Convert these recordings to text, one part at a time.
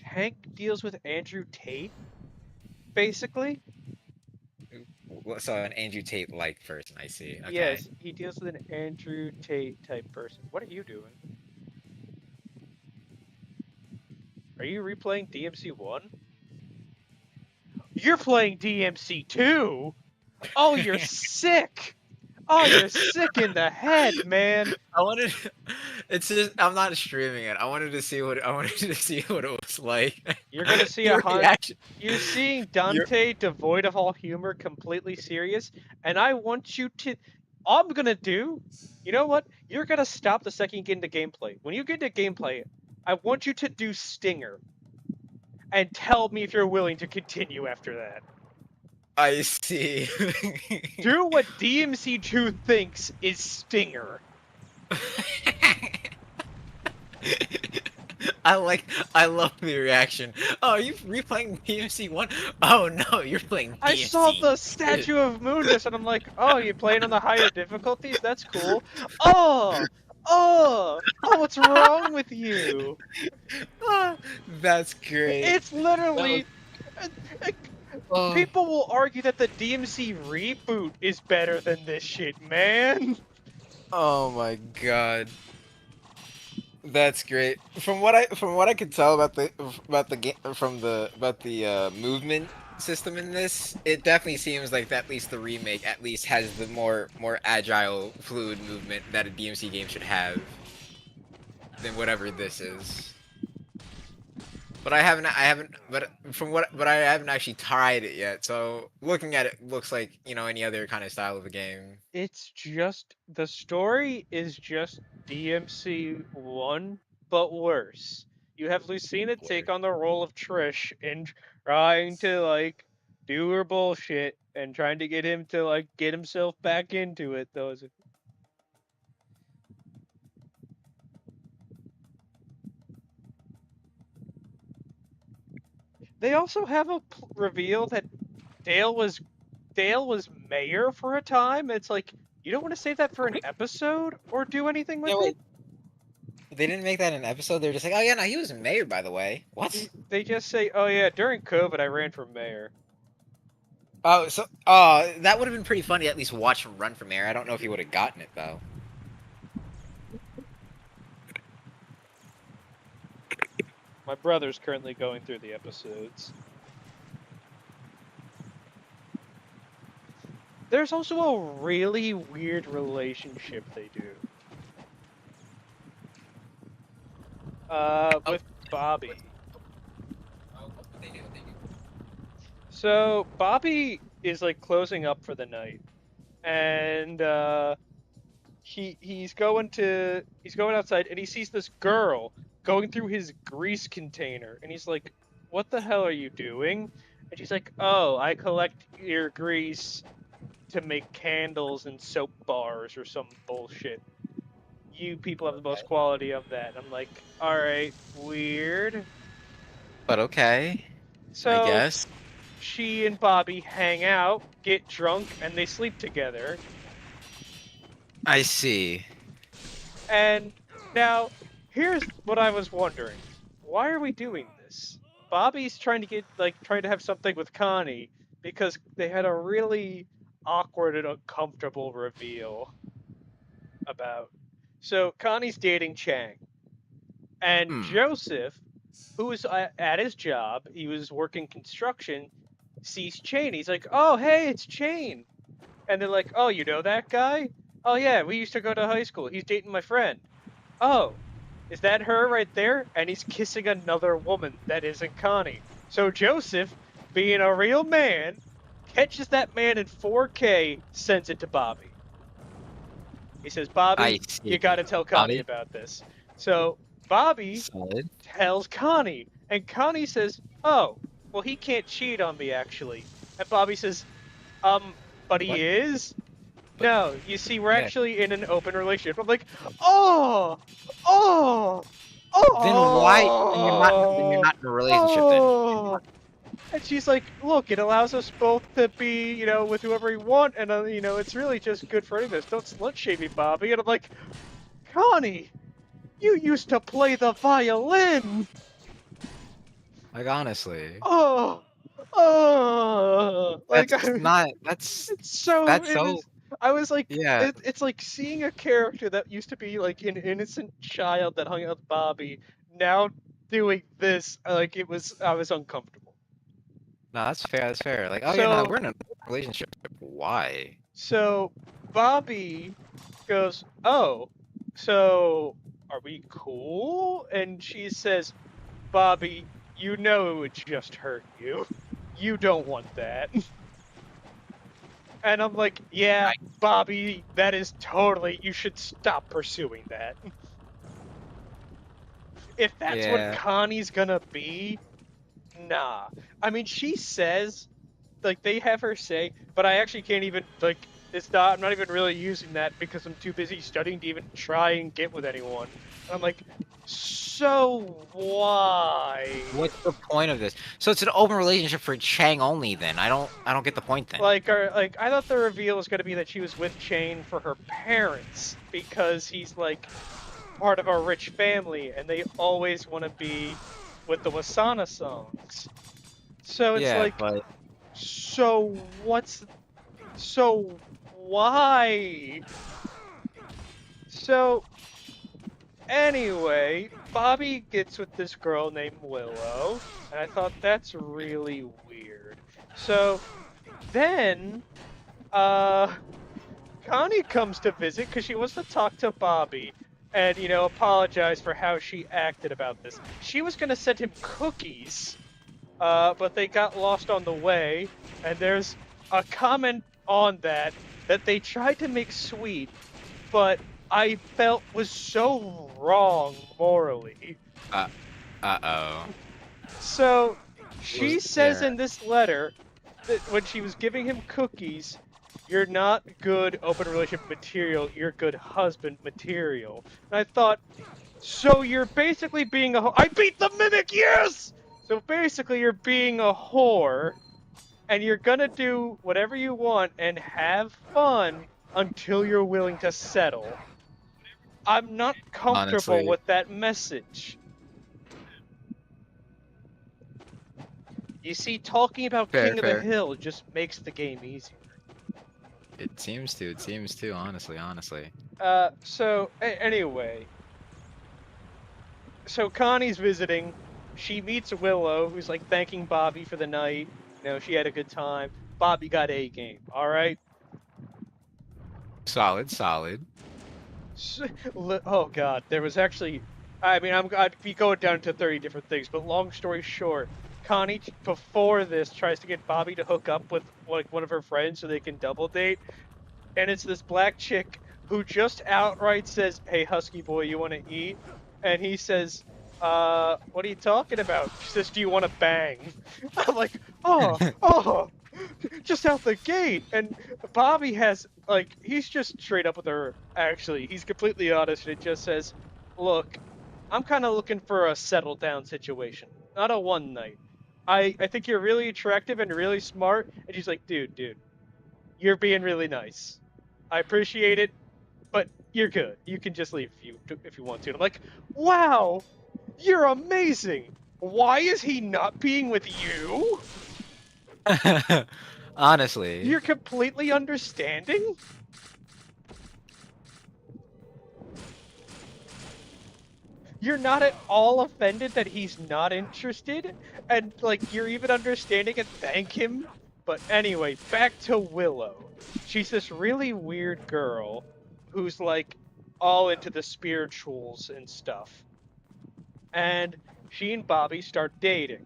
Hank deals with Andrew Tate, basically. So an Andrew Tate-like person, I see. Okay. Yes, he deals with an Andrew Tate type person. What are you doing? Are you replaying DMC 1? You're playing DMC 2? Oh, you're sick! Oh, you're sick in the head, man! I wanted. It's just I'm not streaming it. I wanted to see what it was like. You're gonna see Your reaction. You're seeing Your Dante devoid of all humor, completely serious, and I want you to. All I'm gonna do, you know what? You're gonna stop the second you get into gameplay. When you get into gameplay, I want you to do Stinger, and tell me if you're willing to continue after that. I see. Do what DMC2 thinks is Stinger. I love the reaction. Oh, are you replaying DMC one? Oh no, you're playing I saw DMC. the Statue of Moondus and I'm like, oh, you playing on the higher difficulties? That's cool. Oh, what's wrong with you? That's great. It's literally. Oh, People will argue that the DMC reboot is better than this shit, man. oh my god. That's great. From what I could tell about the game about the movement system in this, it definitely seems like at least the remake at least has the more agile, fluid movement that a DMC game should have than whatever this is. But I haven't, but I haven't actually tried it yet. So looking at it looks like, any other kind of style of a game. It's just the story is just DMC 1, but worse. You have Lucina take on the role of Trish and trying to do her bullshit and trying to get him to get himself back into it. Those. They also have a reveal that Dale was mayor for a time. It's like you don't want to save that for an episode or do anything with it. They didn't make that an episode. They're just like, oh yeah, no, he was mayor, by the way. What? They just say, oh yeah, during COVID I ran for mayor. Oh, so that would have been pretty funny. To at least watch him run for mayor. I don't know if he would have gotten it though. My brother's currently going through the episodes. There's also a really weird relationship they do. With Bobby. So Bobby is closing up for the night, and he's going outside, and he sees this girl going through his grease container, and he's like, "What the hell are you doing?" And she's like, "Oh, I collect your grease to make candles and soap bars or some bullshit. You people have the most quality of that." I'm like, all right, weird. But okay, So I guess. she and Bobby hang out, get drunk, and they sleep together. I see. And now, here's what I was wondering. Why are we doing this? Bobby's trying to have something with Connie because they had a really awkward and uncomfortable reveal about. So Connie's dating Chang. And Joseph, who was at his job, he was working construction, sees Chain. He's like, oh, hey, it's Chain. And they're like, oh, you know that guy? Oh, yeah, we used to go to high school. He's dating my friend. Oh, is that her right there? And he's kissing another woman that isn't Connie. So Joseph, being a real man, catches that man in 4K, sends it to Bobby. He says, Bobby, you gotta tell Connie about this. So Bobby tells Connie, and Connie says, oh, well, he can't cheat on me, actually. And Bobby says, but he is? No, you see, we're actually in an open relationship. I'm like, oh! Then why? Then you're not in a relationship then. And she's like, look, it allows us both to be, with whoever we want, and, it's really just good for any of us. Don't slut shame me, Bobby. And I'm like, Connie, you used to play the violin! Like honestly, Oh, oh, like that's not. That's it's so that's it so. was. I was like, Yeah. it's like seeing a character that used to be like an innocent child that hung out with Bobby now doing this. Like it was, I was uncomfortable. No, that's fair. That's fair. Like, oh yeah, no, So we're in a relationship. Why? So Bobby goes, "Oh, so are we cool?" And she says, "Bobby, you know it would just hurt you. You don't want that." And I'm like, "Yeah, Bobby, that is totally, you should stop pursuing that. If that's what Yeah. Connie's gonna be, nah." I mean, she says, like, they have her say, but I actually can't even, like, it's not, I'm not even really using that because I'm too busy studying to even try and get with anyone. And I'm like, so why? What's the point of this? So it's an open relationship for Chang only. Then I don't get the point. Then. Like I thought the reveal was gonna be that she was with Chain for her parents because he's like part of a rich family and they always want to be with the Wasana songs. So it's Yeah, like, but so what's, so why? So anyway, Bobby gets with this girl named Willow, and I thought that's really weird. So then, uh, Connie comes to visit because she wants to talk to Bobby and, you know, apologize for how she acted about this. She was gonna send him cookies, but they got lost on the way, and there's a comment on that that they tried to make sweet, but I felt was so wrong morally. uh, oh. So she says Yeah. in this letter that when she was giving him cookies, "You're not good open relationship material, you're good husband material." And I thought, so you're basically being a I beat the mimic, yes! So basically you're being a whore and you're gonna do whatever you want and have fun until you're willing to settle. I'm not comfortable Honestly, with that message. You see, talking about fair, King of the fair. Hill just makes the game easier. It seems to. It seems to. Honestly, honestly. Anyway, so Connie's visiting. She meets Willow, who's like thanking Bobby for the night. You know, she had a good time. Bobby got A game. All right. Solid, solid. Oh God, there was actually. I mean, I'd be going down to 30 different things, but long story short, Connie before this tries to get Bobby to hook up with like one of her friends so they can double date, and it's this black chick who just outright says, "Hey, husky boy, you want to eat?" And he says, what are you talking about?" She says, "Do you want to bang?" I'm like, oh, just out the gate. And Bobby has, like, he's just straight up with her, actually. He's completely honest, and it just says, "Look, I'm kind of looking for a settle down situation, not a one night. I think you're really attractive and really smart." And she's like, dude, you're being really nice. I appreciate it, but you're good. You can just leave if you want to." And I'm like, "Wow, you're amazing. Why is he not being with you? Honestly. You're completely understanding." You're not at all offended that he's not interested, and like you're even understanding and thank him. But anyway, back to Willow. She's this really weird girl who's like all into the spirituals and stuff. And she and Bobby start dating.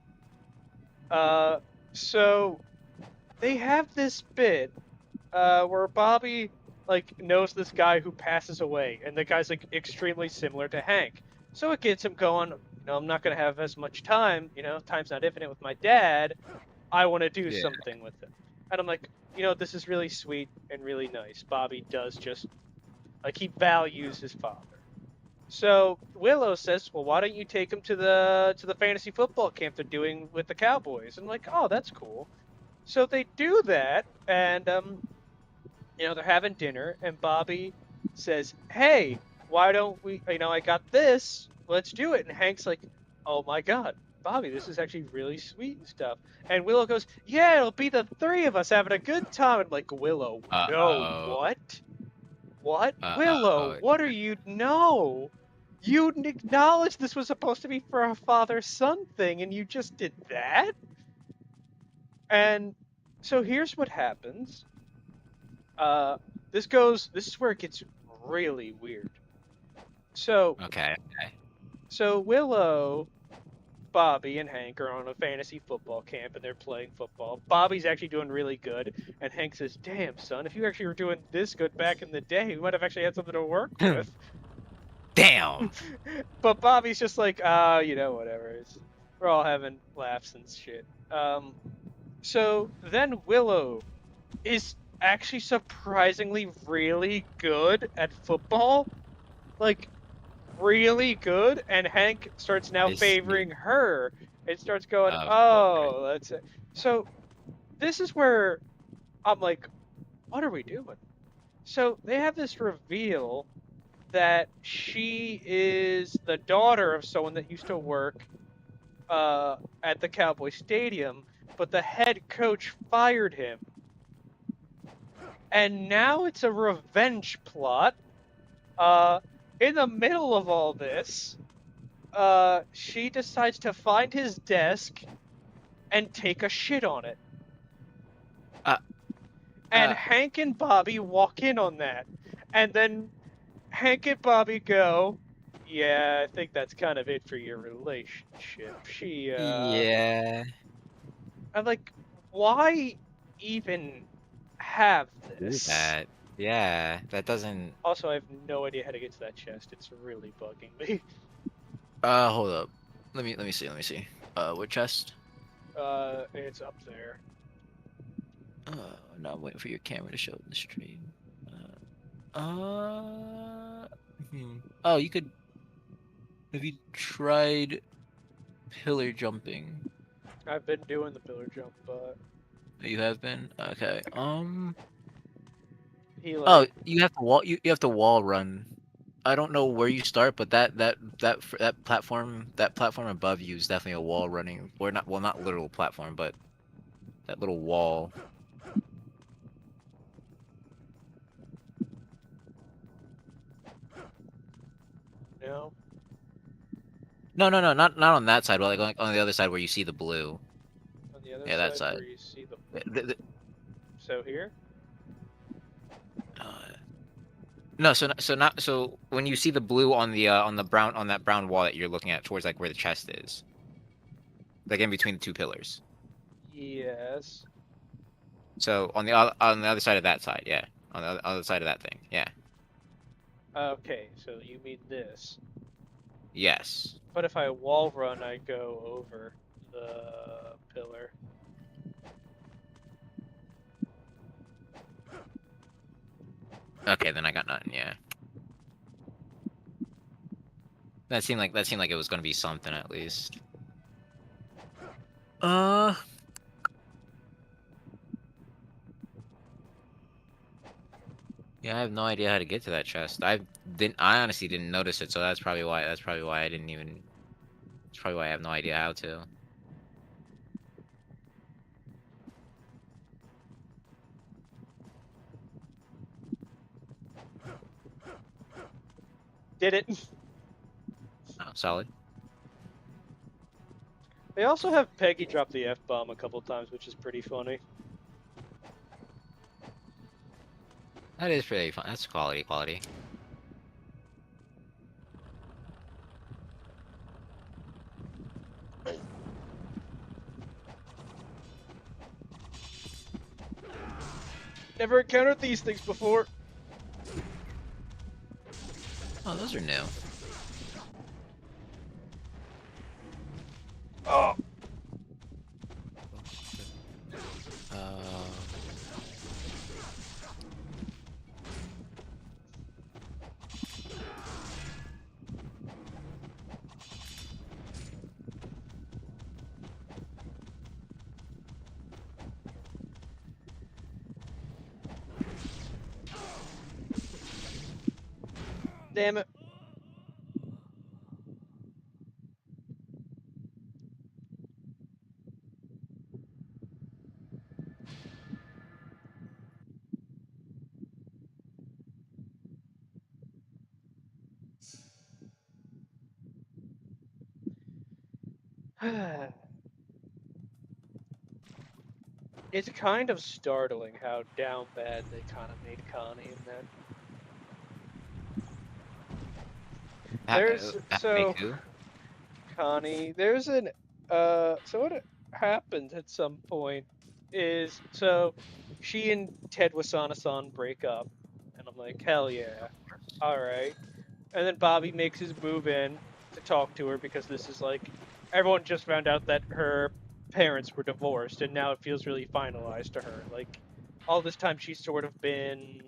Uh, so they have this bit where Bobby like knows this guy who passes away, and the guy's like extremely similar to Hank. So it gets him going. You know, I'm not gonna have as much time. You know, time's not infinite with my dad. I want to do Yeah. something with him. And I'm like, you know, this is really sweet and really nice. Bobby does just like he values his father. So Willow says, "Well, why don't you take him to the fantasy football camp they're doing with the Cowboys?" And I'm like, "Oh, that's cool." So they do that, and you know, they're having dinner, and Bobby says, "Hey, why don't we? You know, I got this. Let's do it." And Hank's like, "Oh my God, Bobby, this is actually really sweet and stuff. And Willow goes, yeah, it'll be the three of us having a good time. And like, Willow, no, Uh-oh. what? What? Willow, Uh-oh. what are you? No. You acknowledged this was supposed to be for a father-son thing, and you just did that? And so here's what happens. Uh, this is where it gets really weird. So, Okay. so Willow, Bobby, and Hank are on a fantasy football camp and they're playing football. Bobby's actually doing really good, and Hank says, "Damn, son, if you actually were doing this good back in the day, we might have actually had something to work with." Damn. But Bobby's just like, whatever. We're all having laughs and shit. So then Willow is actually surprisingly really good at football. Like, really good, and Hank starts now I see. favoring her. It starts going, Of oh, that's it. So this is where I'm like, what are we doing? So they have this reveal that she is the daughter of someone that used to work at the Cowboy Stadium, but the head coach fired him. And now it's a revenge plot. In the middle of all this, she decides to find his desk and take a shit on it. And Hank and Bobby walk in on that. And then Hank and Bobby go, yeah, I think that's kind of it for your relationship. Yeah. I'm like, why even have Do this? that. Yeah, that doesn't. Also, I have no idea how to get to that chest. It's really bugging me. Hold up. Let me see. What chest? It's up there. No, I'm waiting for your camera to show the stream. Oh, you could. Have you tried pillar jumping? I've been doing the pillar jump, but You have been. Okay. he Oh, you have to wall. You have to wall run. I don't know where you start, but that platform above you is definitely a wall running, or not. Well, not literal platform, but that little wall. No. No, not on that side, but like on the other side where you see the blue. On the other Yeah, that side. where you see the... So here? No, so when you see the blue on the brown on that brown wall that you're looking at towards like where the chest is, like in between the two pillars. Yes. So on the other side of that side, yeah, on the other side of that thing, yeah. Okay, so you mean this. Yes. But if I wall run, I go over the pillar. Okay, then I got nothing. Yeah. That seemed like it was gonna be something at least. Yeah, I have no idea how to get to that chest. I honestly didn't notice it, so that's probably why I didn't even. That's probably why I have no idea how to. Did it? Oh, solid. They also have Peggy drop the F-bomb a couple times, which is pretty funny. That is pretty fun. That's quality. Never encountered these things before. Oh, those are new. Oh. Damn it. It's kind of startling how down bad they kind of made Connie in that. There's Make so who? Connie. There's an So what happens at some point is she and Ted Wasanasan break up, and I'm like, hell yeah, all right. And then Bobby makes his move in to talk to her because this is like everyone just found out that her parents were divorced, and now it feels really finalized to her. Like all this time she's sort of been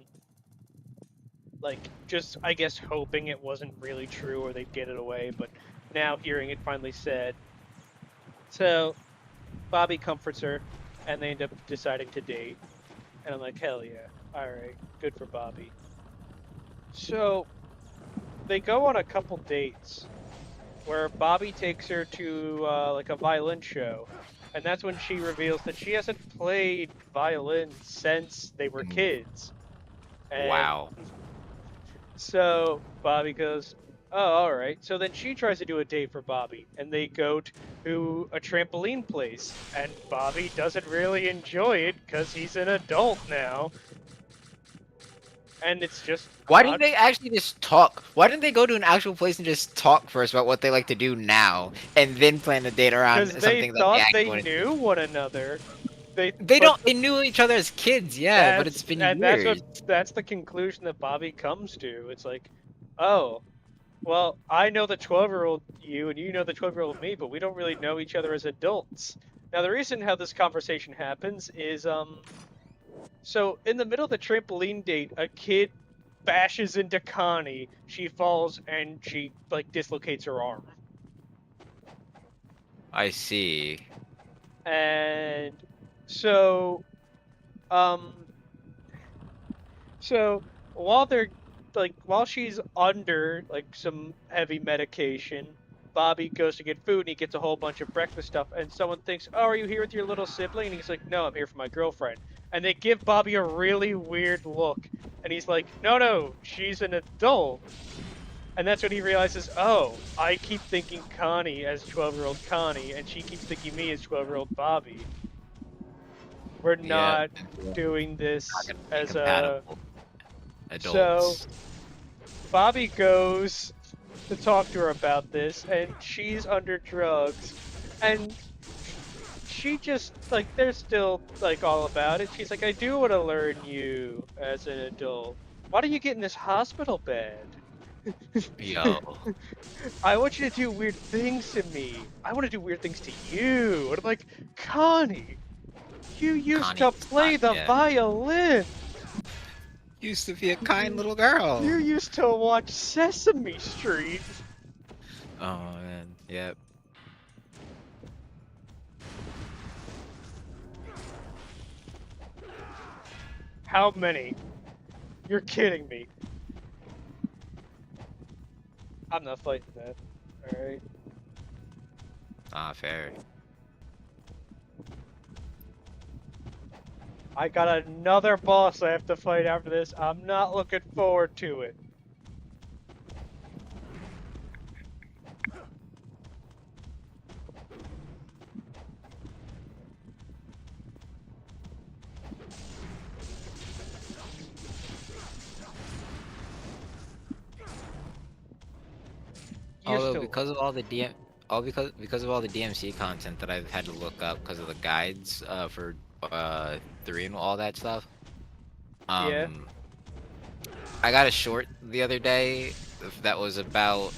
like just I guess hoping it wasn't really true or they'd get it away, but now hearing it finally said. So Bobby comforts her, and they end up deciding to date. And I'm like, hell yeah, all right, good for Bobby. So they go on a couple dates where Bobby takes her to like a violin show, and that's when she reveals that she hasn't played violin since they were kids. And Wow. so Bobby goes, "Oh, all right." So then she tries to do a date for Bobby, and they go to a trampoline place, and Bobby doesn't really enjoy it because he's an adult now, and it's just Why didn't they actually just talk? Why didn't they go to an actual place and just talk first about what they like to do now, and then plan a date around because they something that they thought actually they want to knew do? one another. They But don't. They knew each other as kids, yeah, but it's been years. that's the conclusion that Bobby comes to. It's like, oh, well, I know the 12-year-old you and you know the 12-year-old me, but we don't really know each other as adults. Now the reason how this conversation happens is so in the middle of the trampoline date, a kid bashes into Connie. She falls and she like dislocates her arm. I see. And so um so while she's under like some heavy medication, Bobby goes to get food and he gets a whole bunch of breakfast stuff, and someone thinks, "Oh, are you here with your little sibling?" And he's like, "No, I'm here for my girlfriend." And they give Bobby a really weird look, and he's like, "No, no, she's an adult." And that's when he realizes, "Oh, I keep thinking Connie as 12-year-old Connie, and she keeps thinking me as 12-year-old Bobby. We're Yeah. not doing this Not gonna be as a..." compatible. So Adults. Bobby goes to talk to her about this, and she's under drugs, and she just like they're still like all about it. She's like, "I do want to learn you as an adult. Why don't you get in this hospital bed? Yo. I want you to do weird things to me. I want to do weird things to you." And I'm like, "Connie, you used Connie to was play not the yet. violin. Used to be a kind little girl. You used to watch Sesame Street." Oh man. Yep. How many? You're kidding me. I'm not fighting that. Alright. Ah, fair. I got another boss I have to fight after this. I'm not looking forward to it. You're Although still because of all the because of all the DMC content that I've had to look up because of the guides for 3 and all that stuff. Yeah. I got a short the other day that was about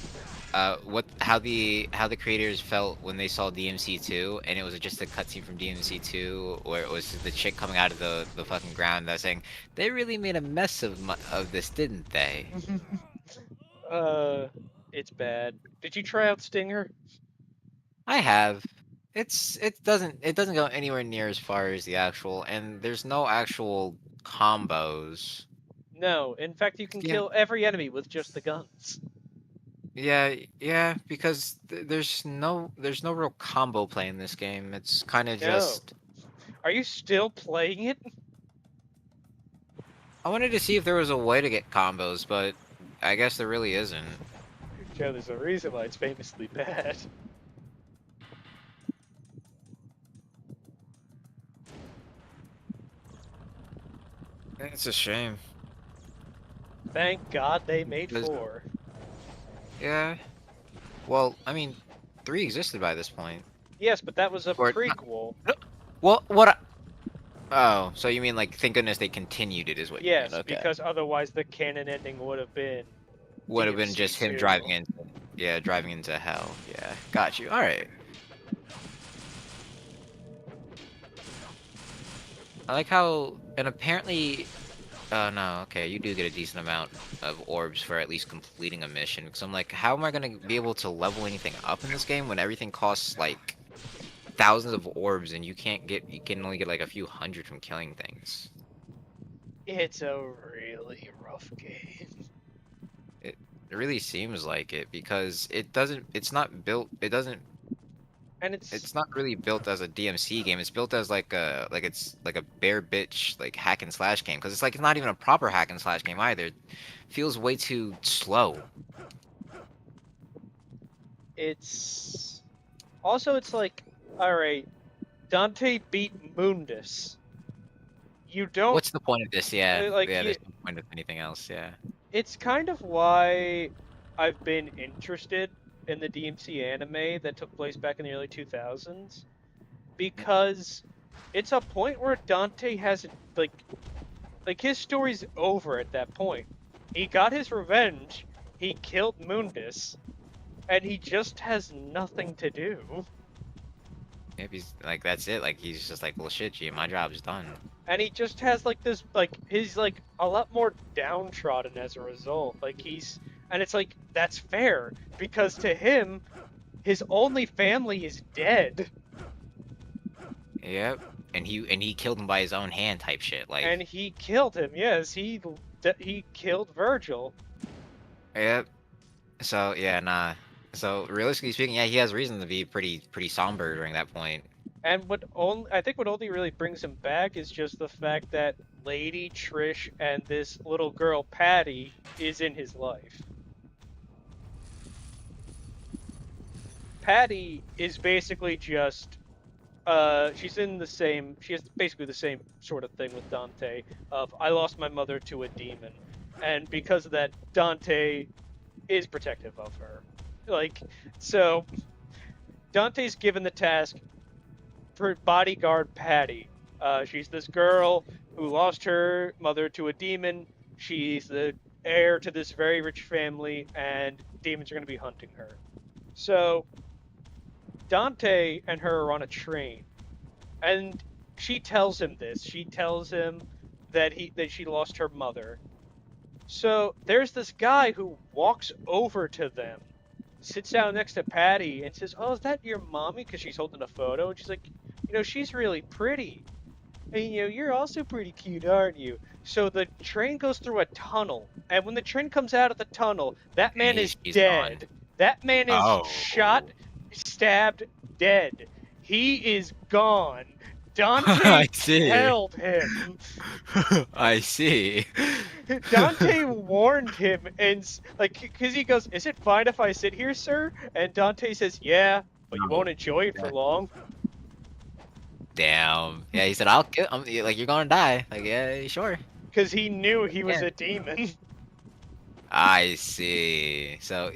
how the creators felt when they saw DMC2, and it was just a cutscene from DMC2 where it was the chick coming out of the fucking ground that was saying they really made a mess of this, didn't they? It's bad. Did you try out Stinger? I have. It doesn't go anywhere near as far as the actual, and there's no actual combos. No. In fact, you can Yeah. kill every enemy with just the guns. Yeah, because there's no real combo play in this game. It's kind of No. just. Are you still playing it? I wanted to see if there was a way to get combos, but I guess there really isn't. Joe, there's a reason why it's famously bad. It's a shame. Thank God they made Because, 4. yeah. Well, I mean, 3 existed by this point. Yes, but that was a Or not, prequel. well, what? Oh, so you mean like thank goodness they continued it is what you meant? Yes, Okay. because otherwise the canon ending would have been Would have been DMC just him 2. driving into, yeah, driving into hell. Yeah, got you. All right. I like how, and apparently, oh no, okay, you do get a decent amount of orbs for at least completing a mission. Because I'm like, how am I gonna be able to level anything up in this game when everything costs like thousands of orbs and you can only get like a few hundred from killing things. It's a really rough game. It really seems like it because it doesn't. It's not built. It doesn't. And it's It's not really built as a DMC game. It's built as like it's like a bare bitch like hack and slash game because it's like it's not even a proper hack and slash game either. It feels way too slow. it's also it's like, all right, Dante beat Mundus. You don't What's the point of this? Yeah, like yeah. you. There's no point of anything else. Yeah. It's kind of why I've been interested in the DMC anime that took place back in the early 2000s because it's a point where Dante has like his story's over at that point. He got his revenge. He killed Mundus, and he just has nothing to do. Maybe he's like that's it. Like he's just like, well, shit, G, my job's done. And he just has like this like he's like a lot more downtrodden as a result. Like he's and it's like that's fair because to him his only family is dead Yep. And he killed him by his own hand type shit. Like, and he killed him. Yes, he killed Virgil. yep. So yeah, nah. So realistically speaking, yeah, he has reason to be pretty somber during that point. And what only I think what only really brings him back is just the fact that Lady Trish and this little girl Patty is in his life. Patty is basically just she's in the same she has basically the same sort of thing with Dante of I lost my mother to a demon. And because of that, Dante is protective of her. Like so Dante's given the task for bodyguard Patty. She's this girl who lost her mother to a demon. She's the heir to this very rich family, and demons are going to be hunting her. So Dante and her are on a train, and she tells him this. She tells him that she lost her mother. So there's this guy who walks over to them, sits down next to Patty, and says, "Oh, is that your mommy?" Because she's holding a photo, and she's like, she's really pretty. And you're also pretty cute, aren't you? So the train goes through a tunnel, and when the train comes out of the tunnel, that And man is he's gone. dead. That man is Oh. shot, stabbed, dead. He is gone. Dante I see. held him. I see. Dante warned him, and because he goes, "Is it fine if I sit here, sir?" And Dante says, "Yeah, but you No. won't enjoy it for long." Damn. Yeah, he said, "I'll kill." Like, you're gonna die. Like, yeah, sure. Because he knew he was Yeah. a demon. I see. So,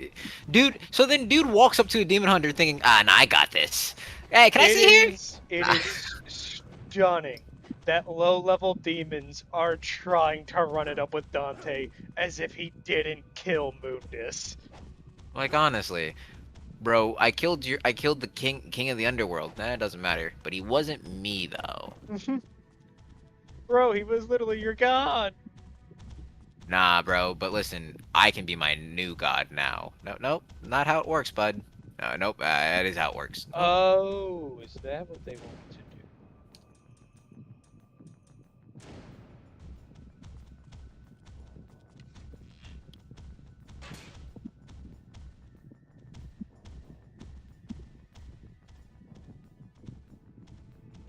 so then dude walks up to a demon hunter thinking, ah, nah, I got this. Hey, can I see here? It is stunning that low-level demons are trying to run it up with Dante as if he didn't kill Mundus. Like, honestly, bro, I killed the king of the underworld. Nah, it doesn't matter. But he wasn't me though. Bro, he was literally your god. Nah, bro. But listen, I can be my new god now. No, nope, not how it works, bud. No, nope. That is how it works. Oh, is that what they wanted to do?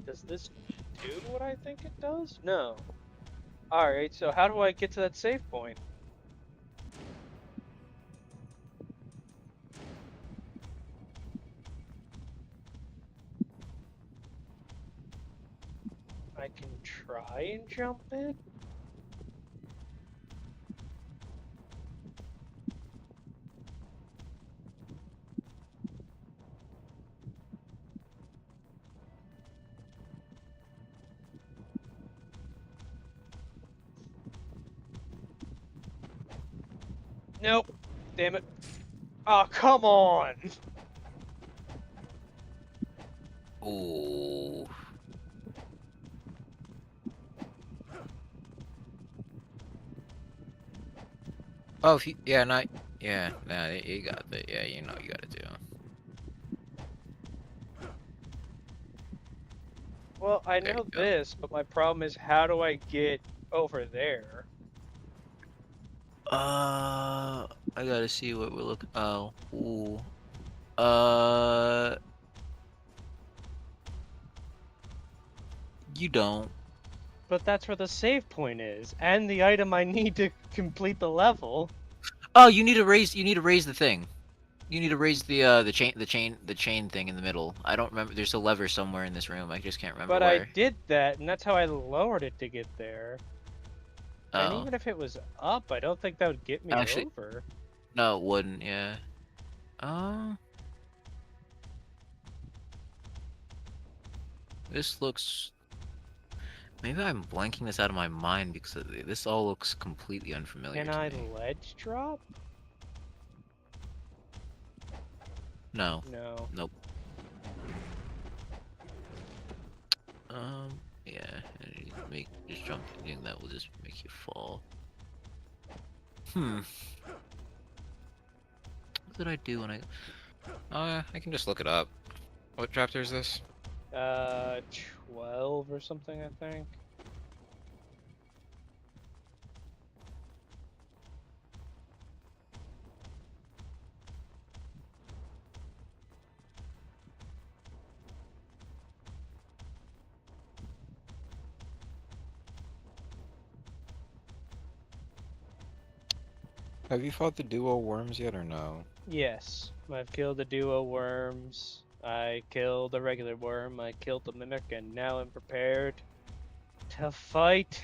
Does this do what I think it does? No. Alright, so how do I get to that save point? I can try and jump it? Nope. Damn it. Oh, come on. Ooh. Oh, if you, yeah, not, yeah, nah, you got that. Yeah, you know what you gotta do. Well, I There know you go. this, but my problem is how do I get over there? I gotta see what we're looking. Oh, ooh. Uh, you don't. But that's where the save point is, and the item I need to complete the level. Oh, you need to raise. You need to raise the thing. You need to raise the chain thing in the middle. I don't remember. There's a lever somewhere in this room. I just can't remember But I where. did that, and that's how I lowered it to get there. And Oh, even if it was up, I don't think that would get me actually, over. no, it wouldn't. Yeah. Uh, this looks. Maybe I'm blanking this out of my mind because this all looks completely unfamiliar Can to I me. ledge drop? No. No. Nope. Yeah. And you make just jumping that will just make you fall. Hmm. What did I do when I? I can just look it up. What chapter is this? 12 or something, I think. Have you fought the duo worms yet or no? Yes, I've killed the duo worms. I killed the regular worm. I killed the mimic, and now I'm prepared to fight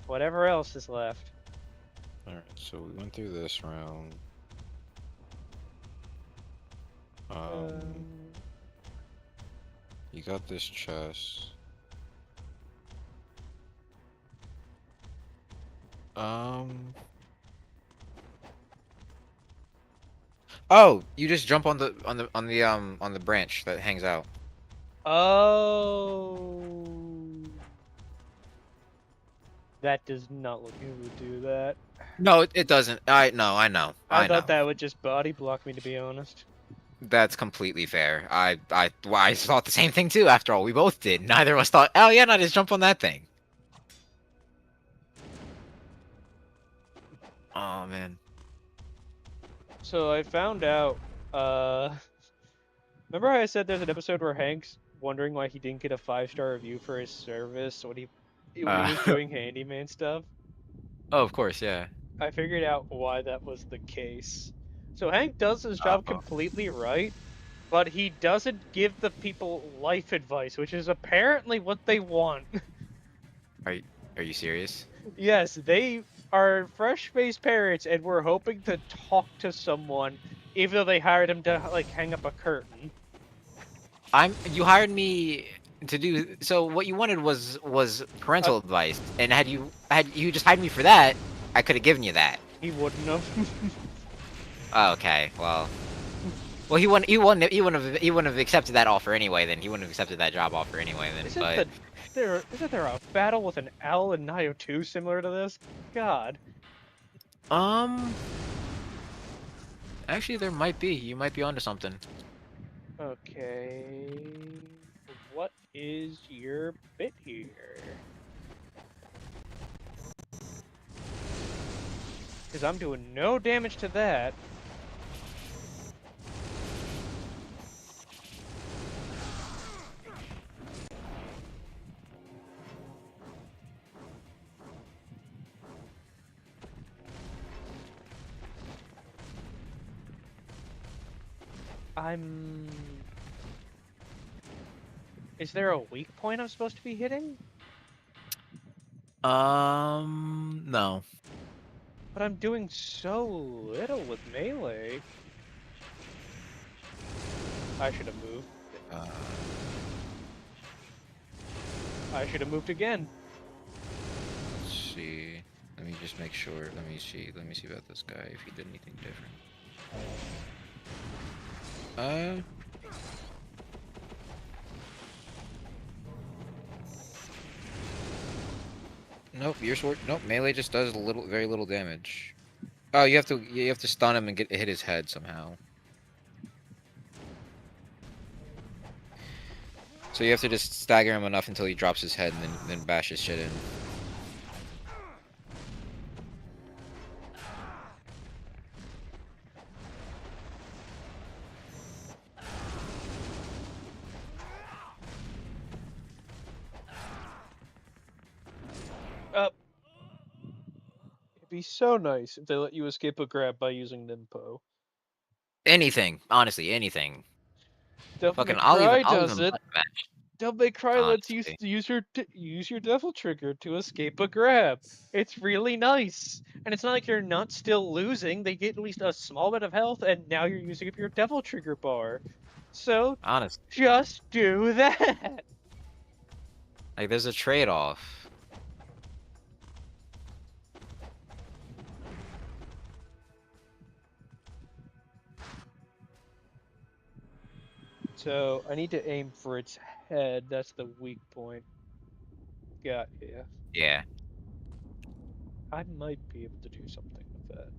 whatever else is left. Alright, so we went through this round. Um, You got this chest. Oh, you just jump on the branch that hangs out. oh, that does not look like it would do that. No, it doesn't. I know. I I thought know. that would just body block me, to be honest. That's completely fair. Well, I thought the same thing too. After all, we both did. Neither of us thought, oh yeah, no, just jump on that thing. Oh man. So I found out, remember how I said there's an episode where Hank's wondering why he didn't get a 5-star review for his service when he was doing handyman stuff? Oh, of course, yeah. I figured out why that was the case. So Hank does his job Uh-oh. completely right, but he doesn't give the people life advice, which is apparently what they want. Are you serious? Yes, they are fresh-faced parents, and we're hoping to talk to someone, even though they hired him to like hang up a curtain. You hired me to do so what you wanted was Uh, parental advice, and had you just hired me for that, I could have given you that. he wouldn't have. Oh, okay, well, he wouldn't have accepted that offer anyway. Then he wouldn't have accepted that job offer anyway. Then, but Isn't there a battle with an owl in Nioh 2 similar to this? God. um, actually, there might be. You might be onto something. Okay. What is your bit here? Because I'm doing no damage to that. Is there a weak point I'm supposed to be hitting? No. But I'm doing so little with melee. I should have moved. Uh, I should have moved again. let's see. Let me just make sure. Let me see. Let me see about this guy if he did anything different. Nope. Your sword. Nope. Melee just does very little damage. Oh, you have to stun him and hit his head somehow. So you have to just stagger him enough until he drops his head and then bash his shit in. It'd be so nice if they let you escape a grab by using Nimpo. Anything, honestly, anything. Devil May Fucking, I'll even does it. button mash. Devil May Cry lets you Honestly. use your devil trigger to escape a grab. It's really nice, and it's not like you're not still losing. They get at least a small bit of health, and now you're using up your devil trigger bar. So Honestly, just do that. like there's a trade-off. So I need to aim for its head. That's the weak point. Got ya. Yeah. I might be able to do something with that.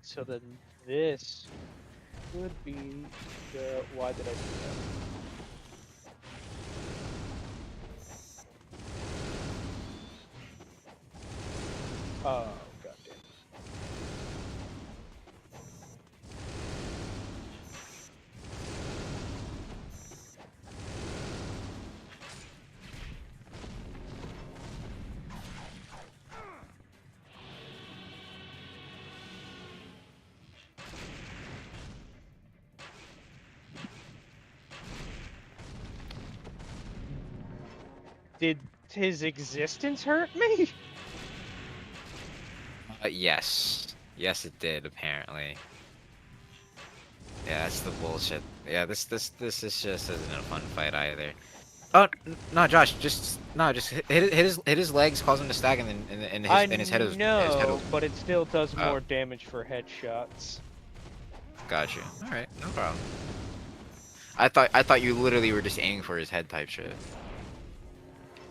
So then this would be the... Why did I do that? Oh, goddamn. Did his existence hurt me? Yes. Yes, it did, apparently. Yeah, that's the bullshit. Yeah, this just isn't a fun fight either. Oh no, Josh, just hit his legs, cause him to stag, and then his head is but it still does more damage for headshots. Got you. All right, no problem. I thought you literally were just aiming for his head type shit.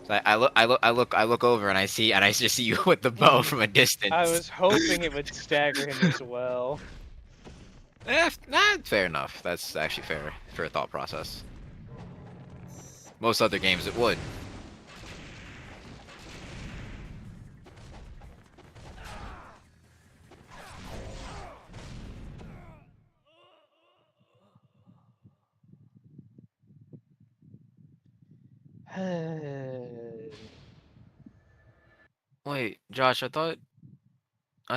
So I look over and I just see you with the bow from a distance. I was hoping it would stagger him as well. Nah, fair enough. That's actually fair thought process. Most other games it would. Wait, Josh, I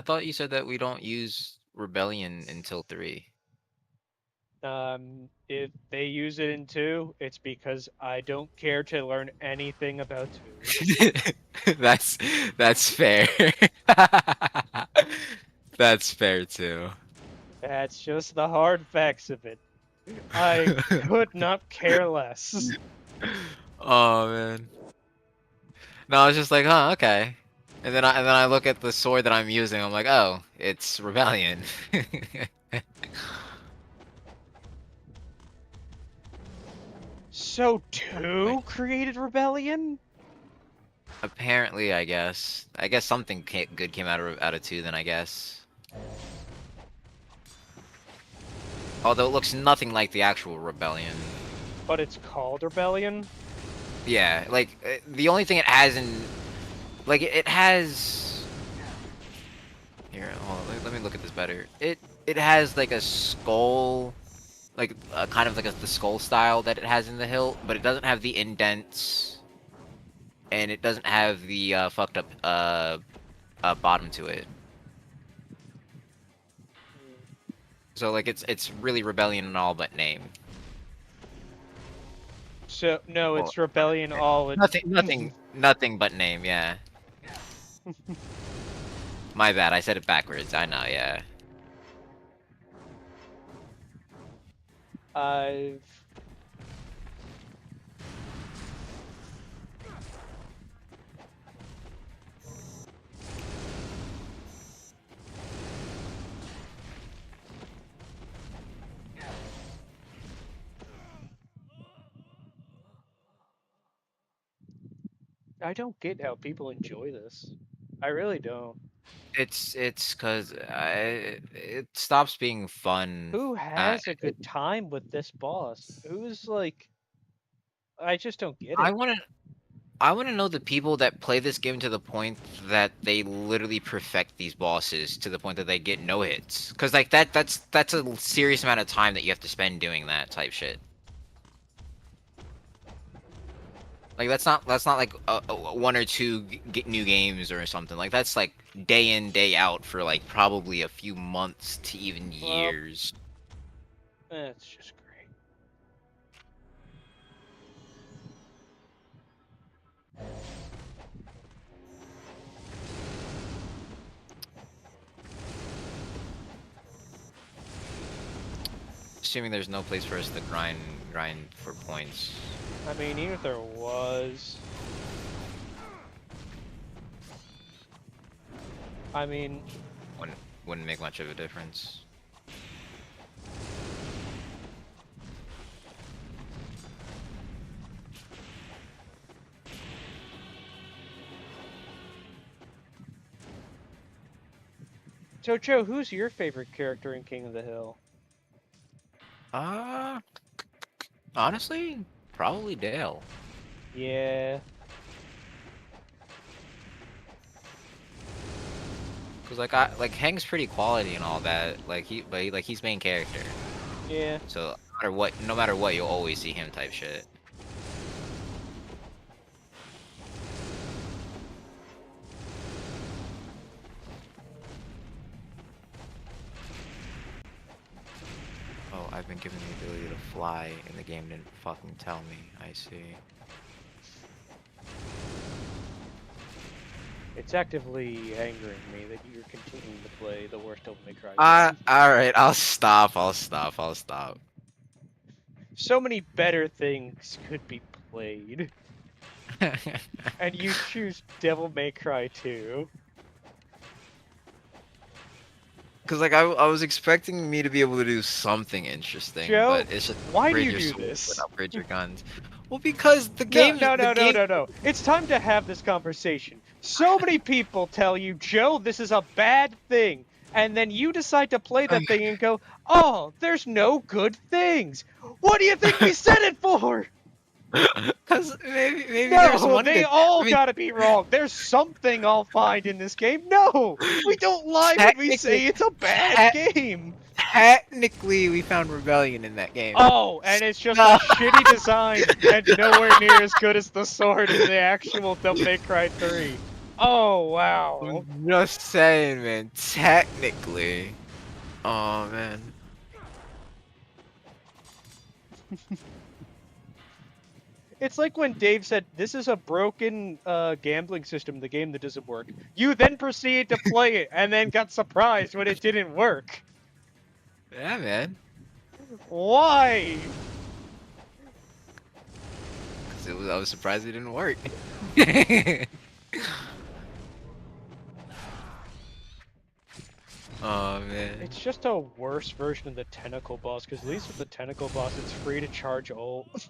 thought you said that we don't use Rebellion until 3. If they use it in 2, it's because I don't care to learn anything about 2. That's fair. That's fair too. That's just the hard facts of it. I could not care less. Oh man. No, I was just like, huh, okay. And then I look at the sword that I'm using. I'm like, oh, it's Rebellion. So 2 created Rebellion? Apparently, I guess. I guess something good came out of 2. Then I guess. Although it looks nothing like the actual Rebellion. But it's called Rebellion? Yeah, like the only thing it has in, like it has. Here, hold on, let me look at this better. It has like a skull, like kind of like the skull style that it has in the hilt, but it doesn't have the indents, and it doesn't have the fucked up bottom to it. So like it's really Rebellion in all but name. So no, it's Rebellion all. Nothing but name. Yeah. My bad. I said it backwards. I know. Yeah. I don't get how people enjoy this. I really don't. It's because it stops being fun. Who has a good time with this boss? Who's like, I just don't get I it. want to I want to know the people that play this game to the point that they literally perfect these bosses to the point that they get no hits. Because like that's a serious amount of time that you have to spend doing that type shit. Like that's not like one or two new games or something. Like that's like day in day out for like probably a few months to even Well, years. it's just great. Assuming there's no place for us to grind for points. I mean, even if there was, I mean, Wouldn't make much of a difference. so Joe, who's your favorite character in King of the Hill? Uh, Honestly, probably Dale. Yeah. Cause like Hank's pretty quality and all that. But he's main character. Yeah. So no matter what, you'll always see him type shit. Oh, I've been given the ability to fly, and the game didn't fucking tell me. I see. It's actively angering me that you're continuing to play the worst Devil May Cry game. Alright, I'll stop. So many better things could be played, and you choose Devil May Cry 2. Cause like I was expecting me to be able to do something interesting, Joe, but it's just why do upgrade you your do sword this? and upgrade your guns. Well, because the No, game, no. It's time to have this conversation. So many people tell you, Joe, this is a bad thing. And then you decide to play the thing and go, oh, there's no good things. What do you think we said it for? Cause maybe there's No, one they good. all I mean, gotta be wrong. There's something I'll find in this game. No, we don't lie when we say it's a bad game. Technically, we found rebellion in that game. Oh, and it's just a shitty design and nowhere near as good as the sword in the actual Devil May Cry 3. Oh, wow. I'm just saying, man. Technically. Oh man. It's like when Dave said, this is a broken gambling system, the game that doesn't work. You then proceeded to play it and then got surprised when it didn't work. Yeah, man. Why? Cause I was surprised it didn't work. Oh man. It's just a worse version of the tentacle boss, because at least with the tentacle boss, it's free to charge ult.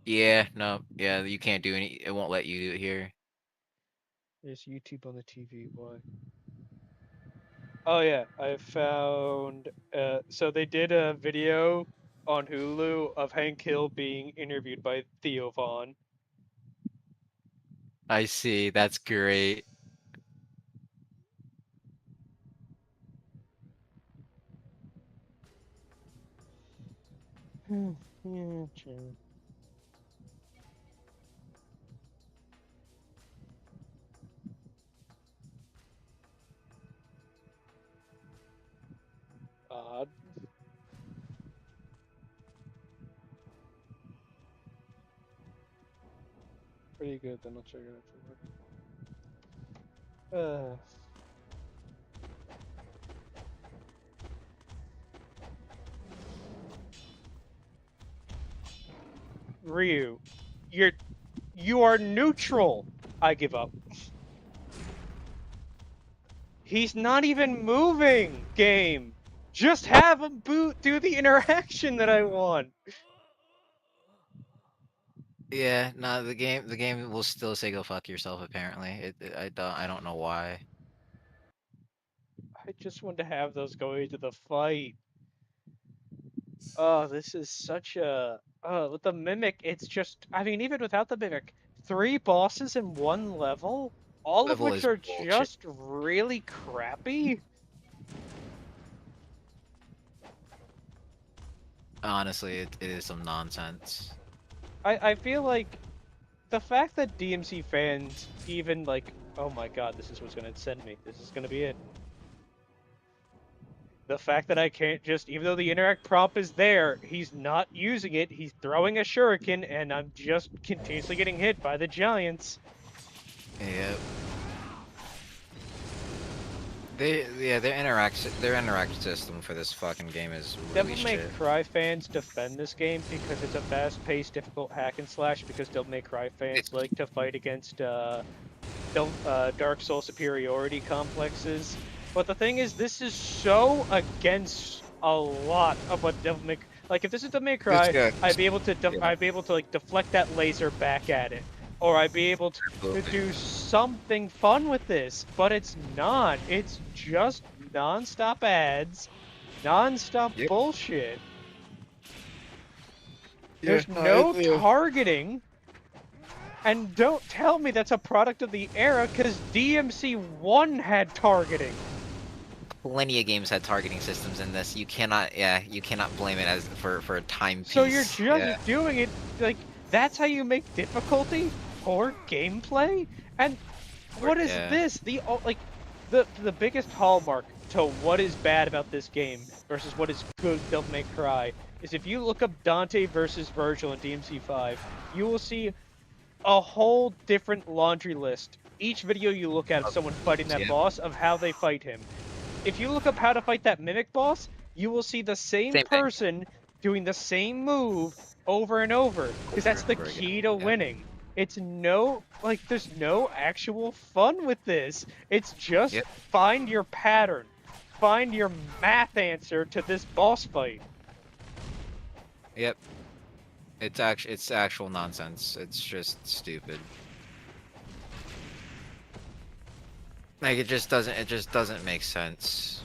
Yeah, no, yeah, you can't do any. It won't let you do it here. There's YouTube on the TV, why? Oh yeah, I found, so they did a video on Hulu of Hank Hill being interviewed by Theo Vaughn. I see. That's great. Yeah, true. Odd. Pretty good, then I'll check it out. Ryu, you are neutral. I give up. He's not even moving, game. Just have him do the interaction that I want. Yeah, no, the game will still say go fuck yourself. Apparently, I don't know why. I just want to have those go into the fight. Oh, this is such a. Oh, with the mimic, it's just. I mean, even without the mimic, three bosses in one level, all of Level which is are bullshit. just really crappy. Honestly, it is some nonsense. I feel like the fact that DMC fans even like, oh my god, this is what's gonna send me. This is gonna be it. The fact that I can't just, even though the interact prompt is there, he's not using it. He's throwing a shuriken, and I'm just continuously getting hit by the giants. Yep. Their interact system for this fucking game is really Devil May shit. Cry fans defend this game because it's a fast-paced, difficult hack and slash. Because Devil May Cry It's fans like to fight against Dark Soul superiority complexes. But the thing is, this is so against a lot of what Devil May. Like, if this is Devil May it's Cry, good. Yeah, I'd be able to like deflect that laser back at it, or I'd be able to absolutely. do something fun with this. But it's not. It's just non-stop ads, non-stop Yep. bullshit. Yeah, There's no, no targeting. And don't tell me that's a product of the era, because DMC1 had targeting. plenty of games had targeting systems in this. You cannot blame it as for a timepiece. So you're just Yeah. doing it, like, that's how you make difficulty for gameplay? And what is Yeah. this? The biggest hallmark to what is bad about this game versus what is good Devil May Cry is if you look up Dante versus Virgil in DMC5, you will see a whole different laundry list. Each video you look at of someone fighting that Yeah. boss of how they fight him. If you look up how to fight that mimic boss, you will see the same Same thing. person doing the same move over and over, because Over that's and the over again. key to Yeah. winning. It's no, like, there's no actual fun with this. It's just Yep. find your pattern, find your math answer to this boss fight. Yep. It's actual nonsense. It's just stupid. Like it just doesn't make sense.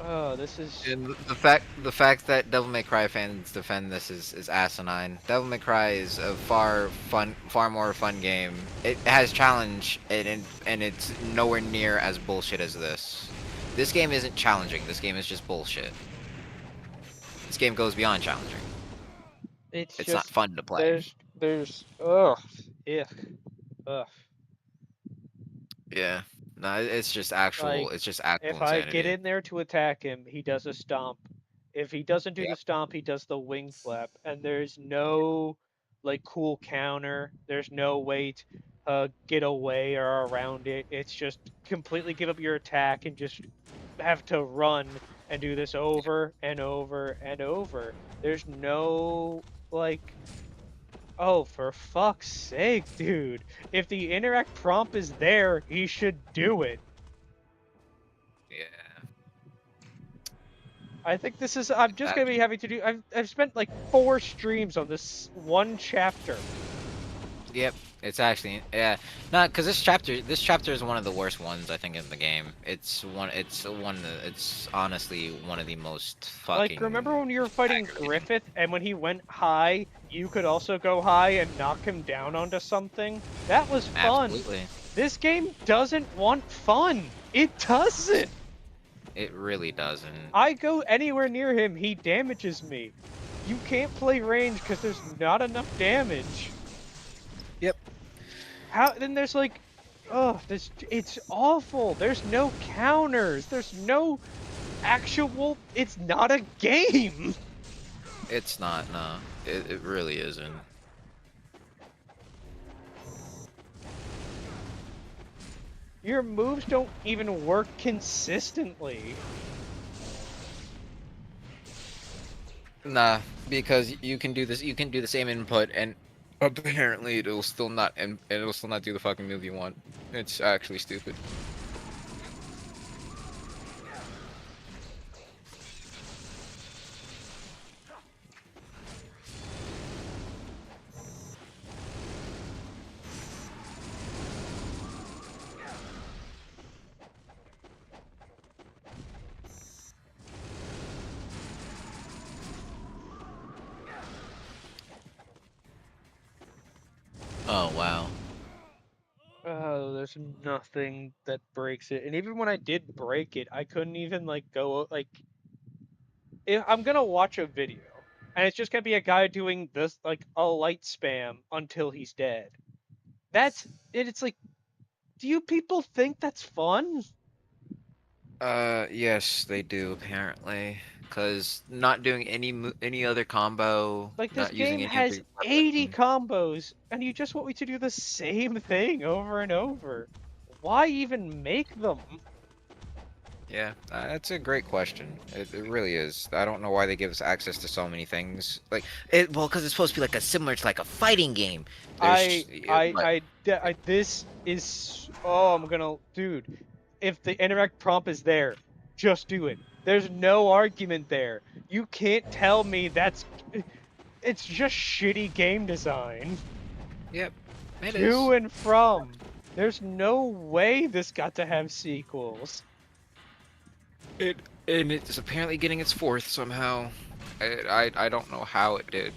Oh, this is. And the fact that Devil May Cry fans defend this is asinine. Devil May Cry is a far more fun game. It has challenge and it's nowhere near as bullshit as this. This game isn't challenging. This game is just bullshit. This game goes beyond challenging. It's It's not just. fun to play. Ugh. Ugh. Ugh. Yeah. No, Like, it's just actual if I get insanity. in there to attack him, he does a stomp. If he doesn't do the Yep. stomp, he does the wing flap. And there's no, like, cool counter. There's no way to get away or around it. It's just completely give up your attack and just have to run and do this over and over and over. There's no, like, oh, for fuck's sake, dude. If the interact prompt is there, he should do it. Yeah. I think this is. I'm just gonna be having to do. I've spent like 4 streams on this one chapter. Yep, it's actually yeah, not because this chapter is one of the worst ones I think in the game. It's honestly one of the most Like, remember fucking when you were fighting aggravating. Griffith, and when he went high, you could also go high and knock him down onto something? That was fun. Absolutely, This game doesn't want fun. It doesn't. it really doesn't. I go anywhere near him, he damages me. You can't play range because there's not enough damage. Yep. How then there's like, oh, it's awful. There's no counters. There's no actual. It's not a game. It's not. No, it really isn't. Your moves don't even work consistently. Nah, because you can do this. You can do the same input, and apparently it'll still not. And it'll still not do the fucking move you want. It's actually stupid. Oh wow. Oh, there's nothing that breaks it. And even when I did break it, I couldn't even like go like if I'm gonna watch a video and it's just gonna be a guy doing this like a light spam until he's dead. That's it, it's like, do you people think that's fun? Yes, they do apparently. Cause not doing any other combo, Like this not using game any has other 80 weapon. combos and you just want me to do the same thing over and over. Why even make them? Yeah, that's a great question. It really is. I don't know why they give us access to so many things. Like it, well, because it's supposed to be like a similar to like a fighting game. I But this is, oh, I'm gonna, dude, if the interact prompt is there, just do it. There's no argument there. You can't tell me it's just shitty game design. yep, it To is. and from. There's no way this got to have sequels. It and it's apparently getting its fourth somehow. I don't know how it did,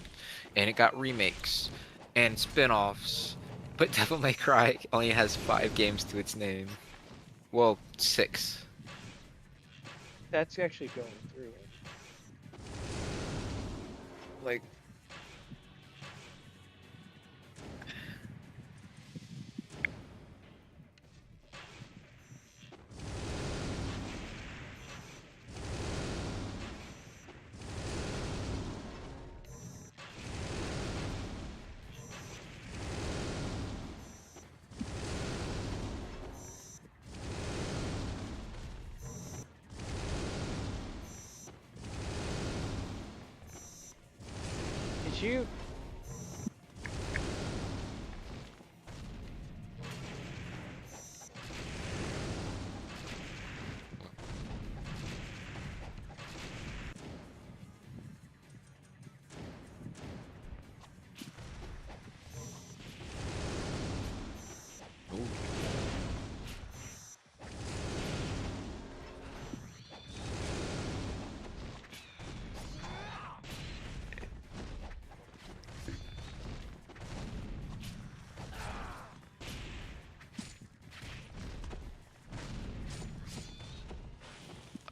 and it got remakes and spin-offs. But Devil May Cry only has 5 games to its name. Well, 6. That's actually going through it. Like, Did you? ooh.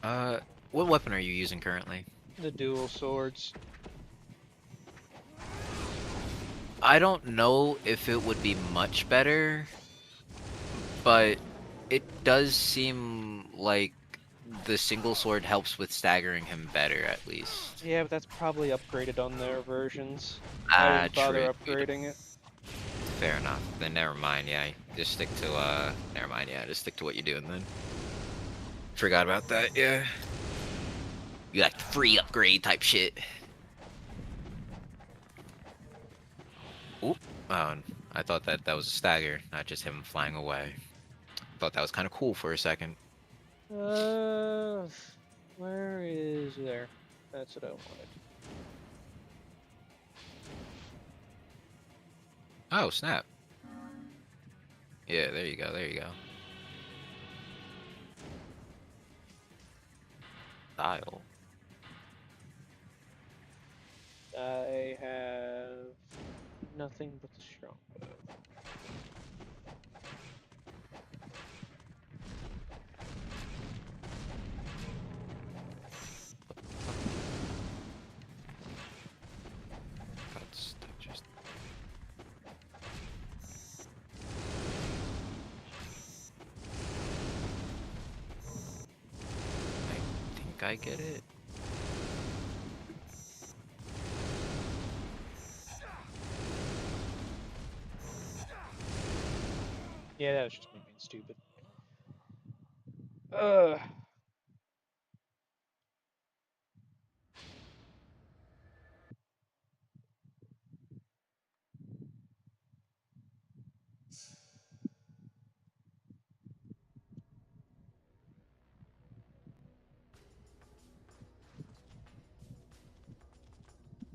Uh, what weapon are you using currently? The dual swords. I don't know if it would be much better, but it does seem like the single sword helps with staggering him better, at least. Yeah, but that's probably upgraded on their versions. I Ah, didn't true. bother upgrading it. Fair enough. Then never mind. Yeah, just stick to never mind. Yeah, just stick to what you're doing then. Forgot about that. Yeah. You like the free upgrade type shit. Oop. Oh, I thought that was a stagger, not just him flying away. Thought that was kind of cool for a second. Uh, where is there? That's what I wanted. Oh, snap. Yeah, there you go. There you go. Style. I have nothing but the strongbow. That just. I think I get it. Yeah, that was just me being stupid. Uh,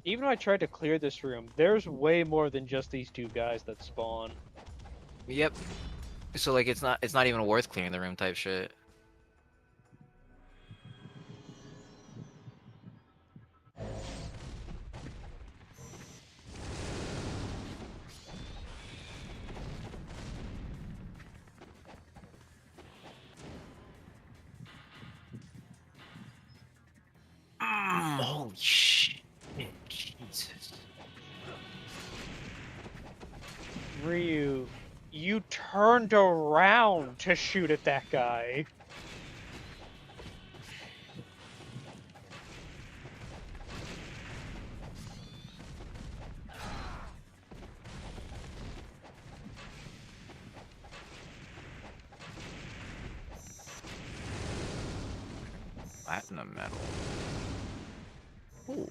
even though I tried to clear this room, there's way more than just these two guys that spawn. Yep. So like it's not even worth clearing the room type shit. Ryu, you turned around to shoot at that guy. Platinum medal. Ooh.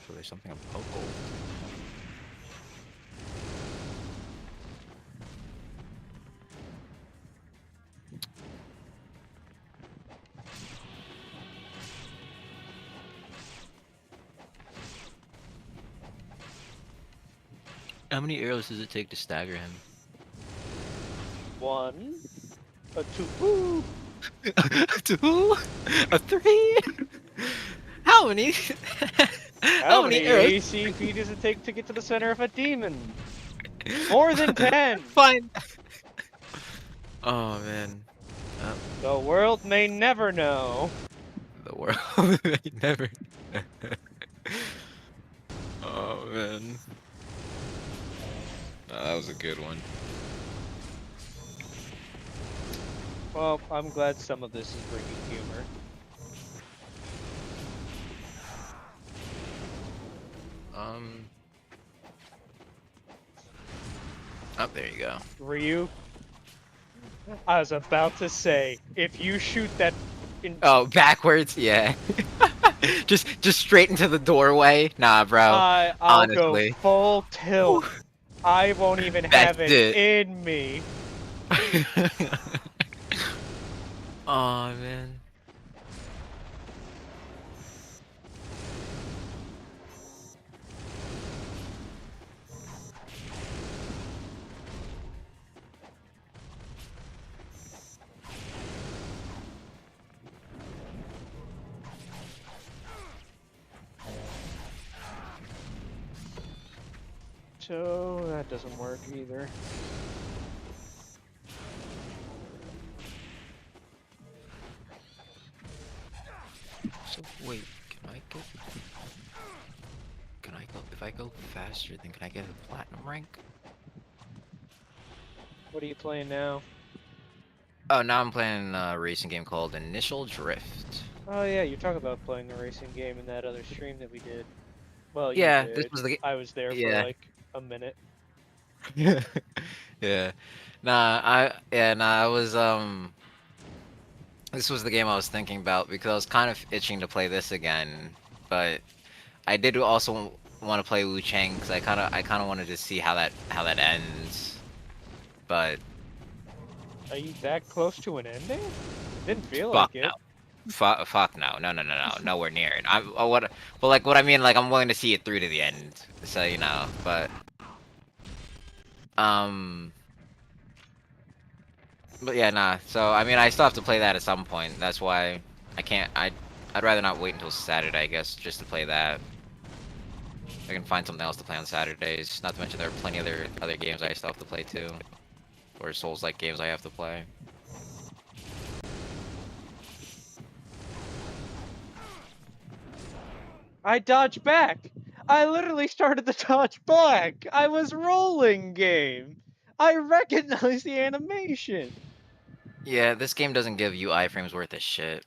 So there's something of Poco. How many arrows does it take to stagger him? 1, a 2, woo! A 2? A 3? How many? How many arrows? ACP does it take to get to the center of a demon? More than 10! Fine. Oh man. The world may never know. The world may never. Oh man. Oh, that was a good one. Well, I'm glad some of this is bringing humor. Oh, there you go. Ryu, I was about to say, if you shoot that in Oh, backwards? Yeah. just straight into the doorway? Nah, bro. I'll honestly. go full tilt. I won't even have it in me. Oh man. So that doesn't work either. So wait, can I go? If I go faster, then can I get a platinum rank? What are you playing now? Oh, now I'm playing a racing game called Initial Drift. Oh yeah, you're talking about playing a racing game in that other stream that we did. Well, Yeah, you did. this was the. I was there for like a minute. Yeah. I was this was the game I was thinking about because I was kind of itching to play this again, but I did also want to play Wu Chang because I kind of wanted to see how that ends. But Are you that close to an ending? Didn't feel fuck like it. no. Fuck no, nowhere near it. What I mean, like I'm willing to see it through to the end, so you know. But yeah, nah. So I mean, I still have to play that at some point. That's why I can't. I'd rather not wait until Saturday, I guess, just to play that. I can find something else to play on Saturdays. Not to mention there are plenty of other games I still have to play too, or Souls-like games I have to play. I dodged back. I literally started to dodge back. I was rolling game. I recognize the animation. Yeah, this game doesn't give you iframes worth of shit.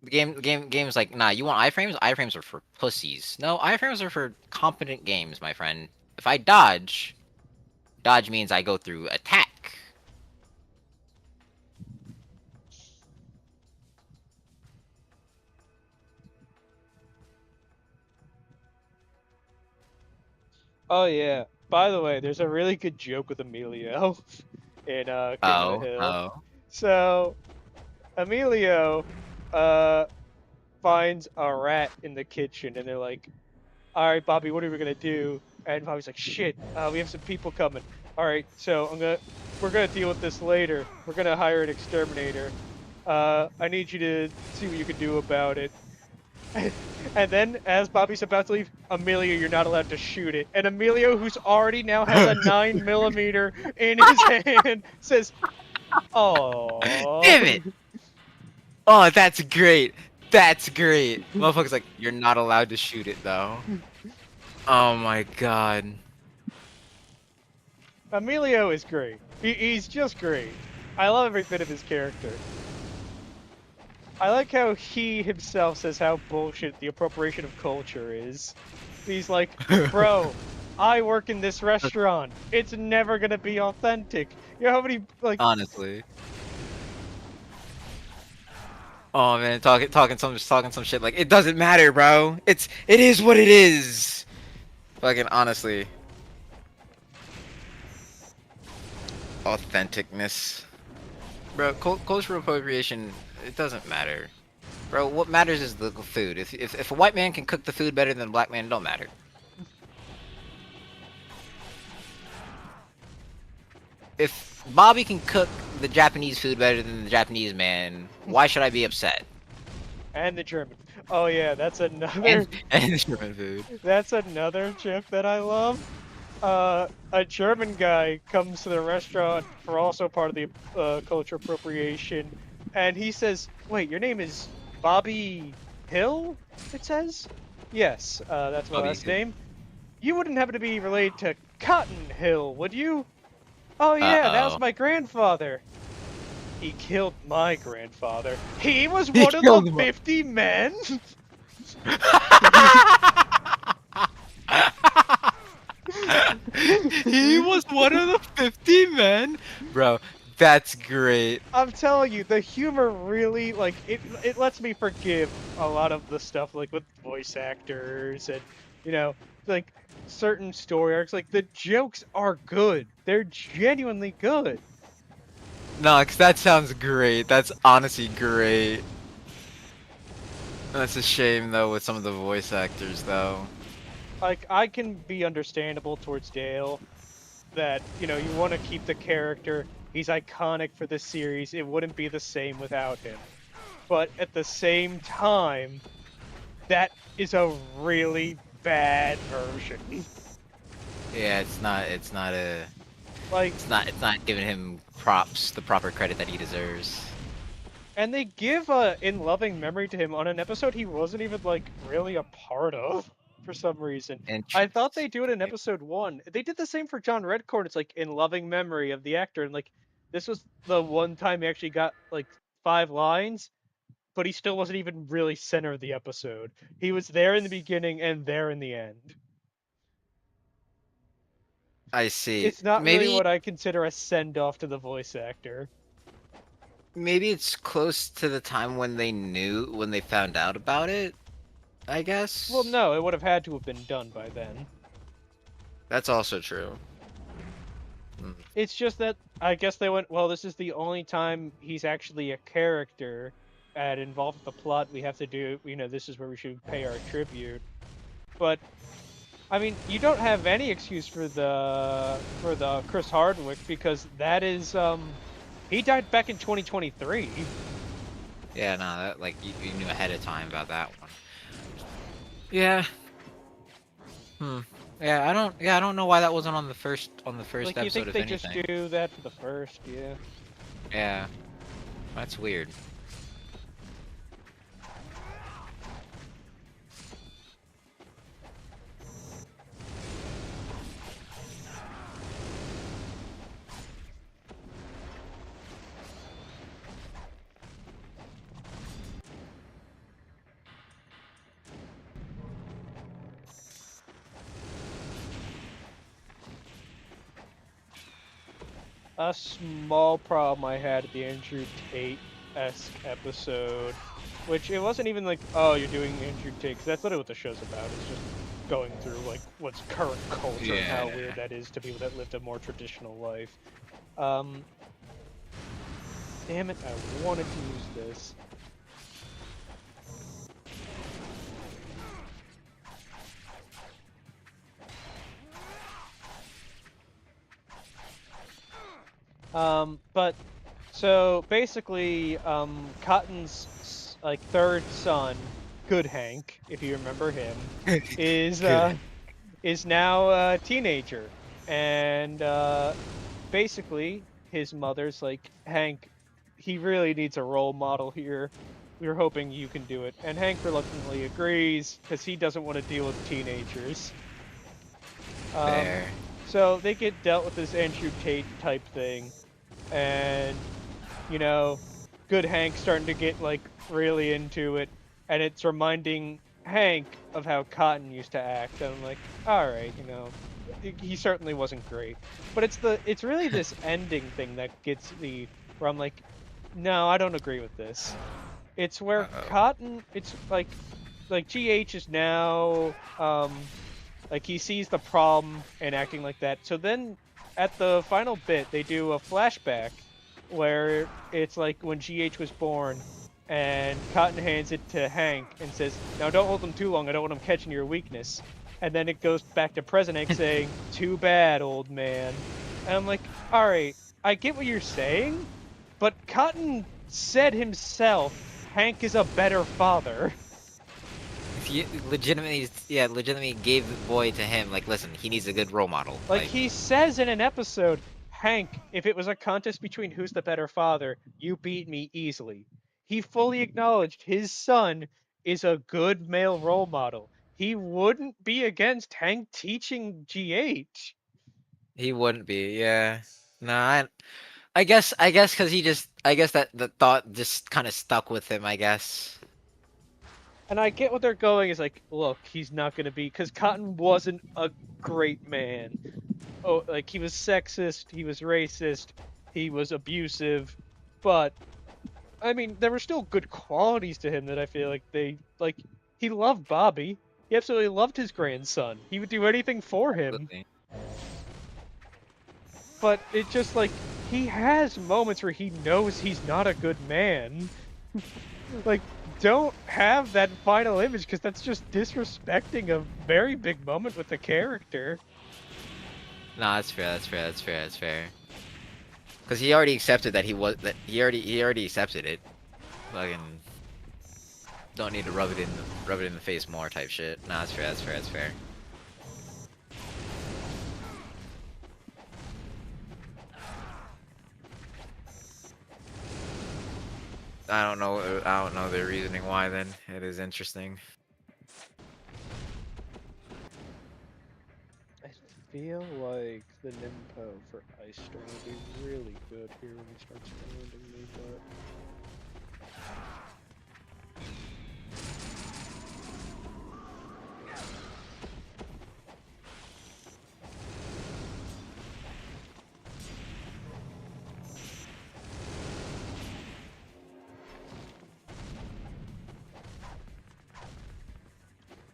Game's like, nah, you want iframes? Iframes are for pussies. No, iframes are for competent games, my friend. If I dodge means I go through attack. Oh yeah. By the way, there's a really good joke with Emilio in King of the Hill. Oh. So Emilio finds a rat in the kitchen and they're like, alright Bobby, what are we gonna do? And Bobby's like, shit, we have some people coming. Alright, so we're gonna deal with this later. We're gonna hire an exterminator. I need you to see what you can do about it. And then, as Bobby's about to leave, Emilio, you're not allowed to shoot it. And Emilio, who's already now has a 9mm in his hand, says, "Oh, damn it! Oh, that's great. That's great. Motherfucker's like, you're not allowed to shoot it though. Oh my god. Emilio is great. He's just great. I love every bit of his character. I like how he himself says how bullshit the appropriation of culture is. He's like, bro, I work in this restaurant. It's never gonna be authentic. You know how many, like... Honestly. Oh man, talking some shit like it doesn't matter, bro. It is what it is. Fucking honestly. Authenticness. Bro, cultural appropriation, it doesn't matter. Bro, what matters is the food. If a white man can cook the food better than a black man, it don't matter. If Bobby can cook the Japanese food better than the Japanese man, why should I be upset? And the German. Oh yeah, that's another... And the German food. That's another joke that I love. A German guy comes to the restaurant for also part of the culture appropriation, and he says, "Wait, your name is Bobby Hill?" It says. Yes, that's my Bobby last Hill. name. You wouldn't happen to be related to Cotton Hill, would you? Oh yeah, that was Uh-oh. my grandfather. He killed my grandfather. He was He one of killed the him. 50 men. He was one of the 50 men? Bro, that's great. I'm telling you, the humor really, like, it lets me forgive a lot of the stuff, like, with voice actors and, you know, like, certain story arcs. Like, the jokes are good. They're genuinely good. No, 'cause that sounds great. That's honestly great. That's a shame, though, with some of the voice actors, though. Like, I can be understandable towards Dale that, you know, you want to keep the character. He's iconic for this series. It wouldn't be the same without him. But at the same time, that is a really bad version. Yeah, it's not Like, it's not giving him the proper credit that he deserves. and they give In Loving Memory to him on an episode he wasn't even, like, really a part of for some reason. I thought they'd do it in episode 1. They did the same for John Redcorn. It's like, in loving memory of the actor, and, like, this was the one time he actually got, like, 5 lines, but he still wasn't even really center of the episode. He was there in the beginning and there in the end. I see. It's not really Maybe what I consider a send-off to the voice actor. maybe it's close to the time when they found out about it, I guess. Well, no, it would have had to have been done by then. That's also true. It's just that I guess they went, well, this is the only time he's actually a character and involved with the plot. We have to do, you know, this is where we should pay our tribute. But I mean, you don't have any excuse for the Chris Hardwick, because that is he died back in 2023. Yeah, no, that like you knew ahead of time about that one. Yeah. Yeah, I don't know why that wasn't on the first Like, you episode think of they anything. just do that for the first, yeah. Yeah. That's weird. A small problem I had at the Andrew Tate-esque episode, which it wasn't even like, oh, you're doing Andrew Tate, 'cause that's not what the show's about. It's just going through, like, what's current culture and how Yeah. weird that is to people that lived a more traditional life. Damn it, I wanted to use this. But so basically, Cotton's like third son, Good Hank, if you remember him, is now a teenager, and basically his mother's like, Hank, he really needs a role model here. we're hoping you can do it. And Hank reluctantly agrees because he doesn't want to deal with teenagers. Fair. So they get dealt with this Andrew Tate type thing, and you know, good Hank starting to get like really into it, and it's reminding Hank of how Cotton used to act. And I'm like, all right, he certainly wasn't great, but it's really this ending thing that gets me where I'm like, no, I don't agree with this. It's where Uh-oh. Cotton, it's like GH is now like he sees the problem and acting like that. So then at the final bit, they do a flashback where it's like when GH was born, and Cotton hands it to Hank and says, "Now don't hold him too long. I don't want him catching your weakness." And then it goes back to present Hank saying, "Too bad, old man." And I'm like, all right, I get what you're saying, but Cotton said himself, Hank is a better father. He legitimately gave the boy to him. Like, listen, he needs a good role model. Like he says in an episode, Hank, if it was a contest between who's the better father, you beat me easily. He fully acknowledged his son is a good male role model. He wouldn't be against Hank teaching GH. he wouldn't be. Yeah. Nah. I guess because I guess that the thought just kind of stuck with him. I guess. And I get what they're going is like, look, he's not going to be, because Cotton wasn't a great man. Oh, like he was sexist, he was racist, he was abusive, but I mean, there were still good qualities to him that I feel like he loved Bobby. He absolutely loved his grandson. He would do anything for him. Absolutely. But it just like he has moments where he knows he's not a good man. Like, don't have that final image because that's just disrespecting a very big moment with the character. Nah, that's fair. That's fair. That's fair. That's fair. Because he already accepted that he already accepted it. Fucking don't need to rub it in the face more type shit. Nah, that's fair. That's fair. That's fair. I don't know. I don't know the reasoning why. Then it is interesting. I feel like the Nimpo for Ice Storm will be really good here when he starts surrounding me, but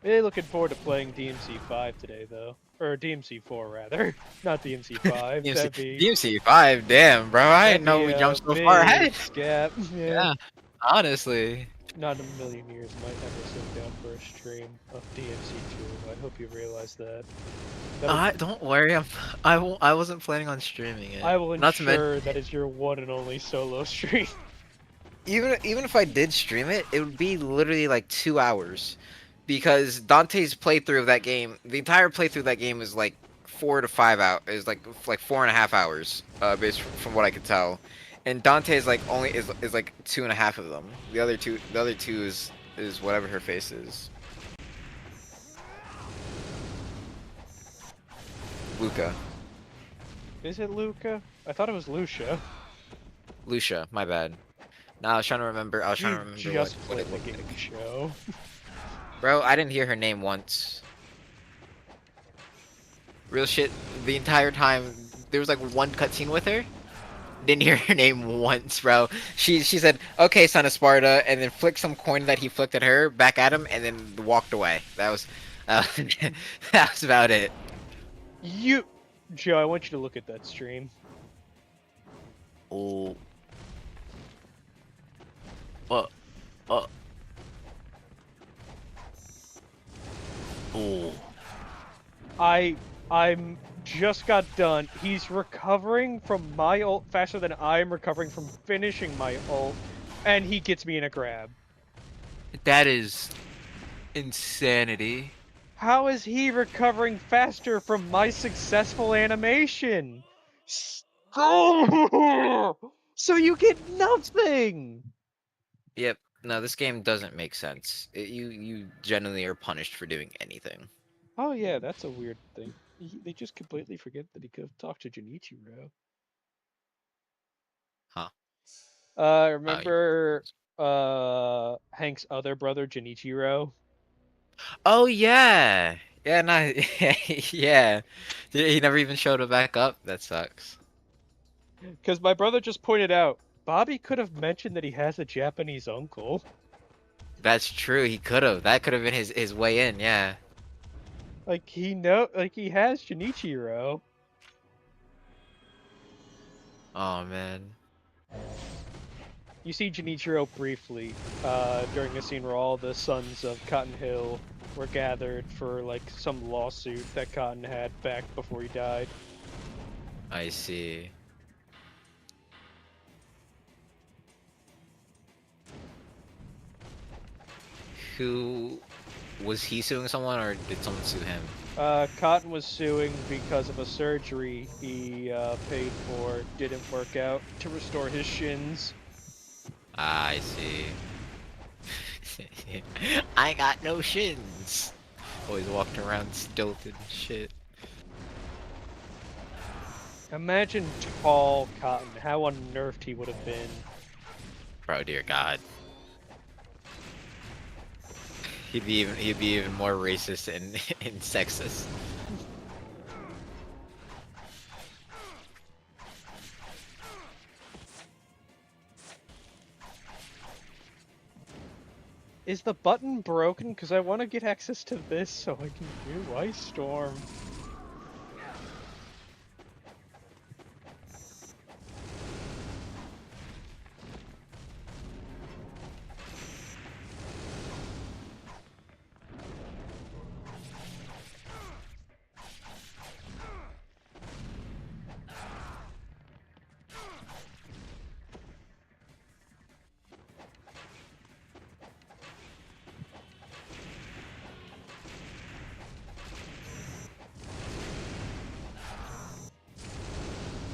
really looking forward to playing DMC 5 today, though. Or DMC 4, rather. Not DMC 5. That'd be... DMC 5, damn, bro. I didn't know we jumped so far ahead. Gap. Yeah. Honestly. Not in a million years might ever sit down for a stream of DMC 2. I hope you realize that. Don't worry. I wasn't planning on streaming it. I will ensure that is your one and only solo stream. Even if I did stream it, it would be literally like 2 hours. Because Dante's playthrough of that game, the entire playthrough of that game is like 4 to 5 hours, is like 4.5 hours, based from what I could tell. And Dante is like is like 2.5 of them. The other two is whatever her face is. Luca. Is it Luca? I thought it was Lucia. Lucia, my bad. No, I was trying to remember. Just played the game show. Bro, I didn't hear her name once. Real shit. The entire time, there was like one cutscene with her. Didn't hear her name once, bro. She said, "Okay, son of Sparta," and then flicked some coin that he flicked at her back at him, and then walked away. That was that was about it. Joe, I want you to look at that stream. Oh. Oh. I'm just got done. He's recovering from my ult faster than I'm recovering from finishing my ult, and he gets me in a grab. That is insanity. How is he recovering faster from my successful animation? So you get nothing! Yep, No, this game doesn't make sense. You generally are punished for doing anything. Oh yeah, that's a weird thing. They just completely forget that he could have talked to Junichiro. Huh. Yeah. Remember Hank's other brother, Junichiro? Oh yeah. Yeah, no, yeah. He never even showed up back up. That sucks. Because my brother just pointed out, Bobby could have mentioned that he has a Japanese uncle. That's true. He could have. That could have been his way in. Yeah. Like he has Junichiro. Oh man. You see Junichiro briefly during a scene where all the sons of Cotton Hill were gathered for like some lawsuit that Cotton had back before he died. I see. Who was he suing someone or did someone sue him? Cotton was suing because of a surgery he paid for didn't work out to restore his shins. Ah, I see. I got no shins. Always walking around stilted and shit. Imagine tall Cotton, how unnerved he would have been. Bro, dear God. He'd be even more racist and, and sexist. Is the button broken? Because I want to get access to this so I can do Ice Storm.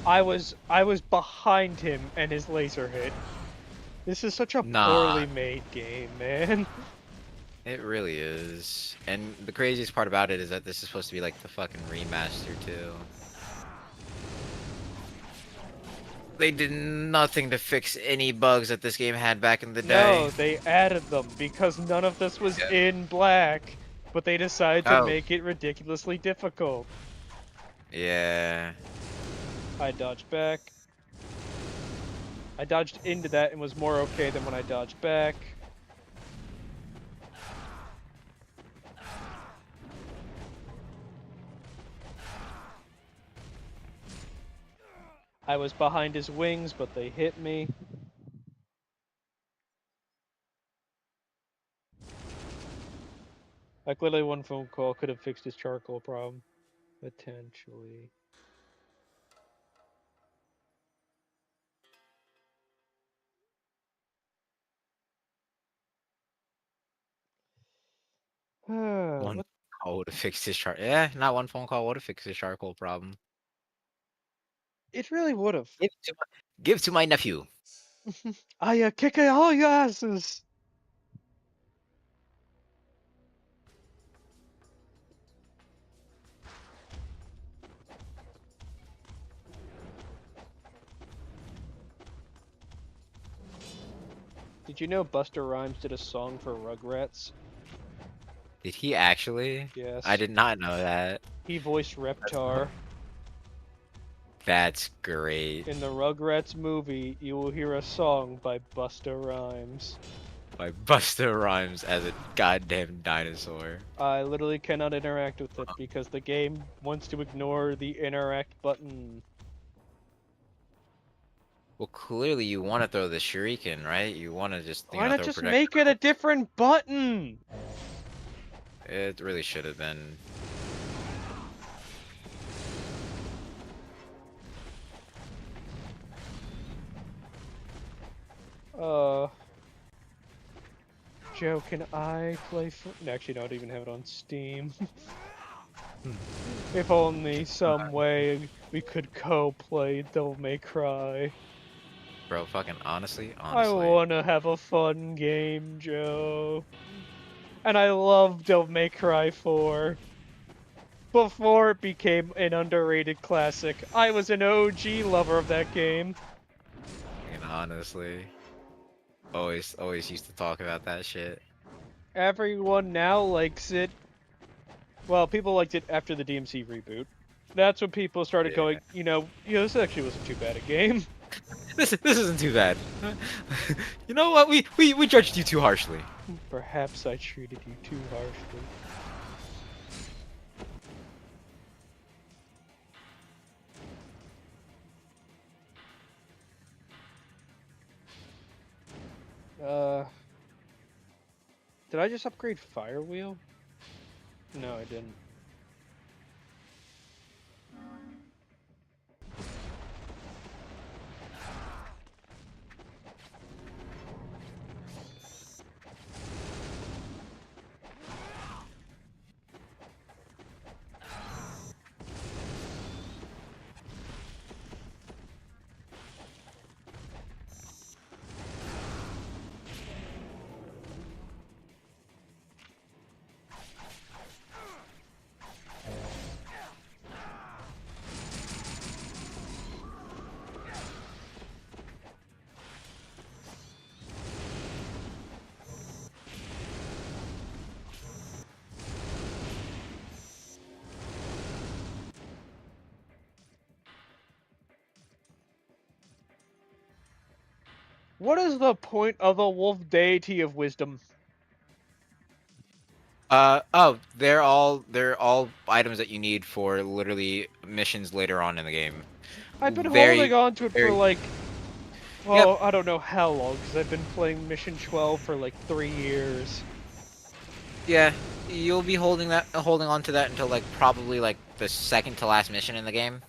I was behind him and his laser hit. This is such a poorly made game, man. It really is. And the craziest part about it is that this is supposed to be like the fucking remaster too. They did nothing to fix any bugs that this game had back in the day. No, they added them because none of this was in black, but they decided to make it ridiculously difficult. Yeah. I dodged back. I dodged into that and was more okay than when I dodged back. I was behind his wings, but they hit me. Like, literally one phone call could have fixed his charcoal problem. Potentially. One call would have fixed his Yeah, not one phone call would have fixed his charcoal problem. It really would have. Give to my nephew. I kick all your asses. Did you know Buster Rhymes did a song for Rugrats? Did he actually? Yes. I did not know that. He voiced Reptar. That's great. In the Rugrats movie, you will hear a song by Busta Rhymes. By Busta Rhymes as a goddamn dinosaur. I literally cannot interact with it because the game wants to ignore the interact button. Well, clearly you want to throw the shuriken, right? You want to just. Why not just make it a different button? It really should have been. Joe, can I play Actually, no, I don't even have it on Steam. If only some way we could co-play Devil May Cry. bro. Fucking honestly, I honestly. wanna have a fun game, Joe. And I love Devil May Cry 4. Before it became an underrated classic, I was an OG lover of that game. And honestly, always used to talk about that shit. Everyone now likes it. Well, people liked it after the DMC reboot. That's when people started Yeah. going, this actually wasn't too bad a game. This isn't too bad. You know what? We judged you too harshly. Perhaps I treated you too harshly. Did I just upgrade Firewheel? No, I didn't. What is the point of the wolf deity of wisdom? Oh, they're all items that you need for literally missions later on in the game. I've been holding Very, on to it for very. like, Yep. well, I don't know how long, because I've been playing Mission 12 for like 3 years. Yeah, you'll be holding on to that until like probably like the second to last mission in the game.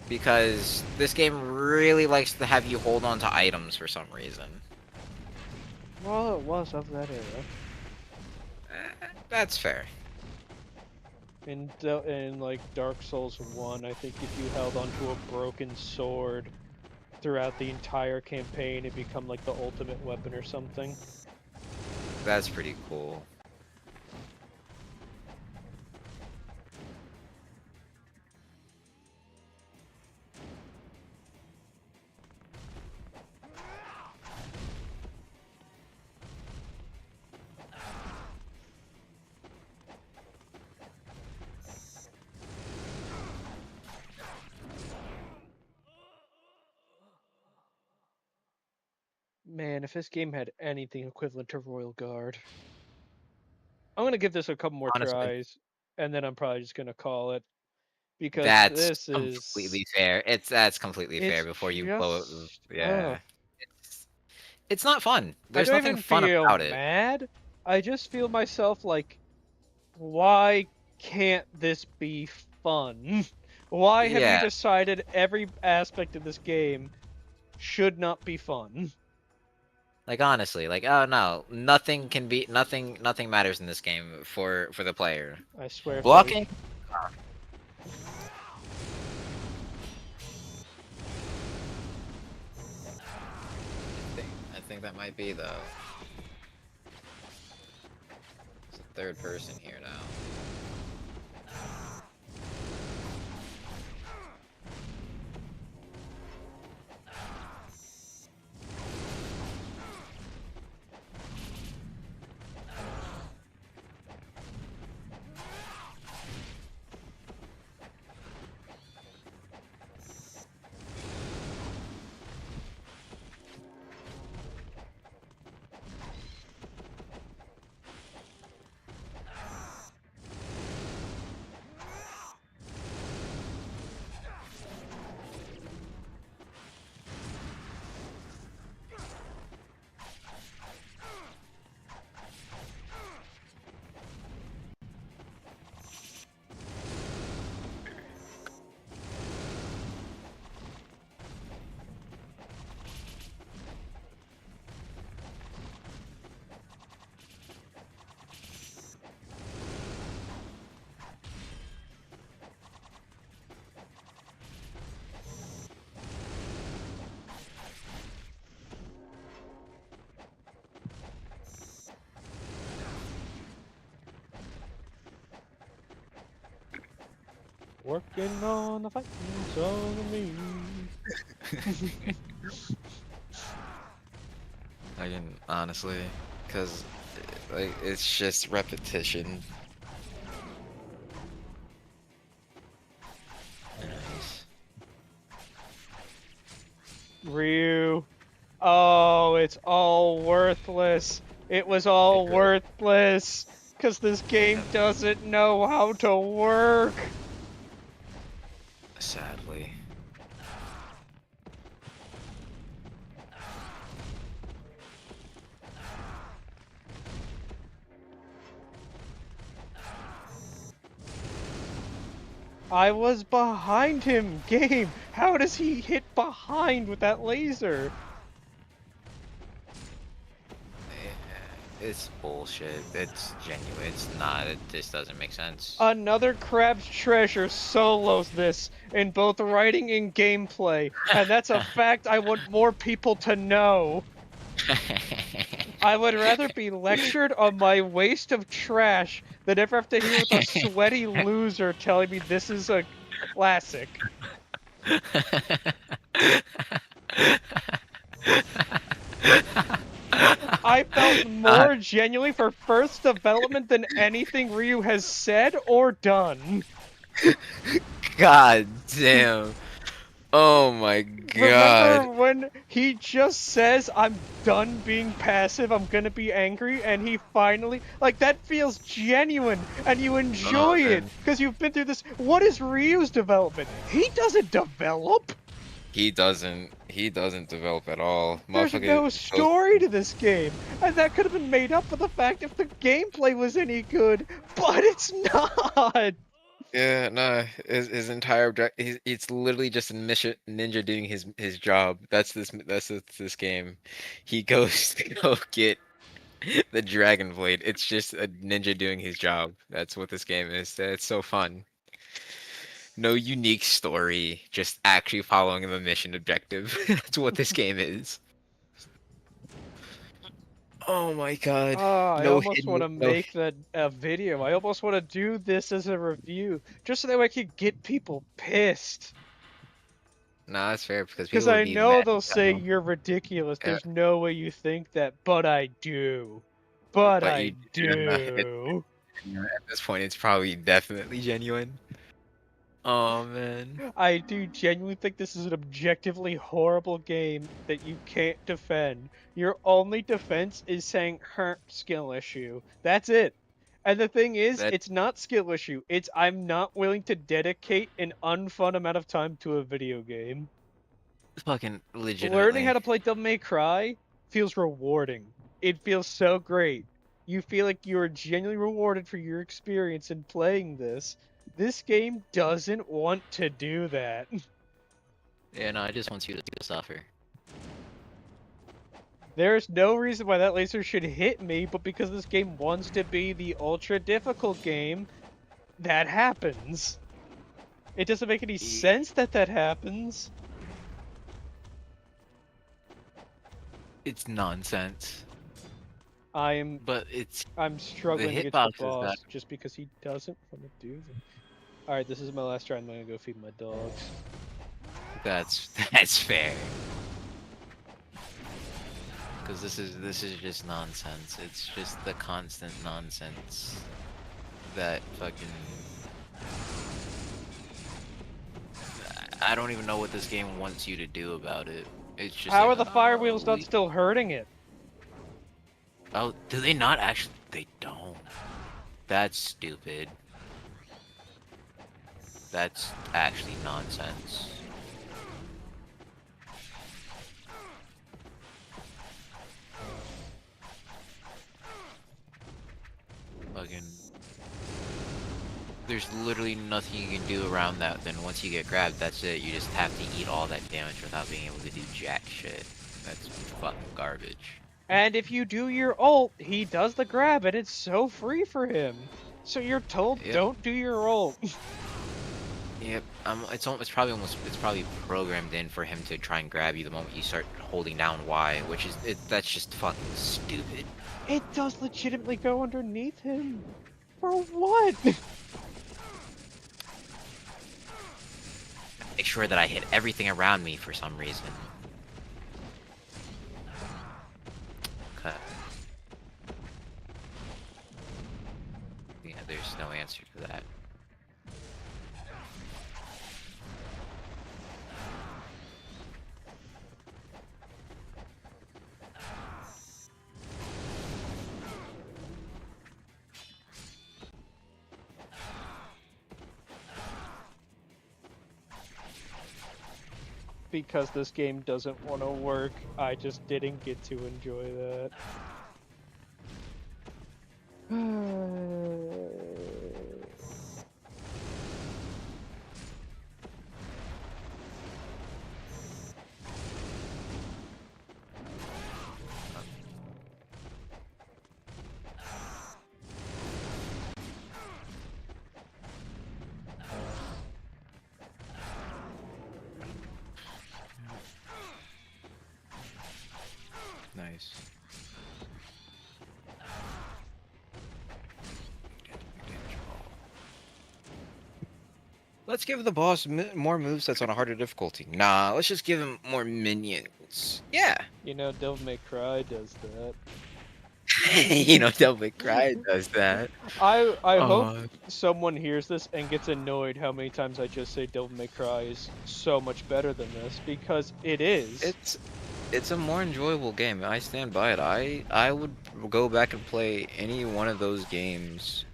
Because this game really likes to have you hold on to items for some reason. Well, it was of that era. That's fair. In like Dark Souls 1, I think if you held onto a broken sword throughout the entire campaign, it become like the ultimate weapon or something. That's pretty cool. Man, if this game had anything equivalent to Royal Guard. I'm gonna give this a couple more Honestly, tries, and then I'm probably just gonna call it. Because that's this is... completely fair. That's completely fair It's before you blow it. just... Yeah. It's not fun. I There's don't nothing even fun feel about it. mad. I just feel myself like, why can't this be fun? Why have you Yeah. decided every aspect of this game should not be fun? Like honestly, like oh no, nothing matters in this game for the player. I swear if I... Blocking? I think that might be though. It's a third person here now. Working on a fighting song of me. I can honestly, because like it's just repetition. Nice. Ryu. Oh, it's all worthless. It was all worthless. Because this game doesn't know how to work. Sadly. I was behind him, game. How does he hit behind with that laser? It's bullshit. It's genuine. It's not. It just doesn't make sense. Another Crab's Treasure solos this in both writing and gameplay, and that's a fact I want more people to know. I would rather be lectured on my waste of trash than ever have to hear with a sweaty loser telling me this is a classic. I felt more genuinely for first development than anything Ryu has said or done. God damn. Oh my god. Remember when he just says, I'm done being passive, I'm gonna be angry, and he finally, like, that feels genuine, and you enjoy it, because you've been through this. What is Ryu's development? He doesn't develop! He doesn't develop at all. There's no story to this game, and that could have been made up for the fact if the gameplay was any good, but it's not! Yeah, no, his entire objective, it's literally just a mission, ninja doing his job. That's this game. He goes to go get the Dragon Blade. It's just a ninja doing his job. That's what this game is. It's so fun. No unique story, just actually following the mission objective. That's what this game is. Oh my god. I almost want to make that a video. I almost want to do this as a review, just so that way I could get people pissed. Nah, that's fair, because I know they'll say you're ridiculous. Yeah. There's no way you think that, but I do. But I do. At this point, it's probably definitely genuine. Oh man. I do genuinely think this is an objectively horrible game that you can't defend. Your only defense is saying, skill issue. That's it. And the thing is, it's not skill issue. It's I'm not willing to dedicate an unfun amount of time to a video game. Fucking legitimately. Learning how to play Devil May Cry feels rewarding. It feels so great. You feel like you are genuinely rewarded for your experience in playing this. This game doesn't want to do that. Yeah, no, it just wants you to suffer. There's no reason why that laser should hit me, but because this game wants to be the ultra difficult game, that happens. It doesn't make any sense that that happens. It's nonsense. I'm struggling to get to the boss just because he doesn't want to do that. Alright, this is my last try. I'm gonna go feed my dogs. That's fair. Because this is just nonsense. It's just the constant nonsense that fucking. I don't even know what this game wants you to do about it. It's just. How are the fire wheels not still hurting it? Oh, do they not actually? They don't. That's stupid. That's actually nonsense. Fucking. There's literally nothing you can do around that. Then once you get grabbed, that's it. You just have to eat all that damage without being able to do jack shit. That's fucking garbage. And if you do your ult, he does the grab, and it's so free for him. So you're told, don't do your ult. Yep, it's probably programmed in for him to try and grab you the moment you start holding down Y, which is that's just fucking stupid. It does legitimately go underneath him. For what? sure that I hit everything around me for some reason. Okay. Yeah, there's no answer to that. Because this game doesn't want to work, I just didn't get to enjoy that. Nice. Let's give the boss more moves that's on a harder difficulty. Nah, let's just give him more minions. Yeah. You know, Devil May Cry does that. You know, Devil May Cry does that. I hope someone hears this and gets annoyed how many times I just say Devil May Cry is so much better than this, because it is. It's a more enjoyable game. I stand by it. I would go back and play any one of those games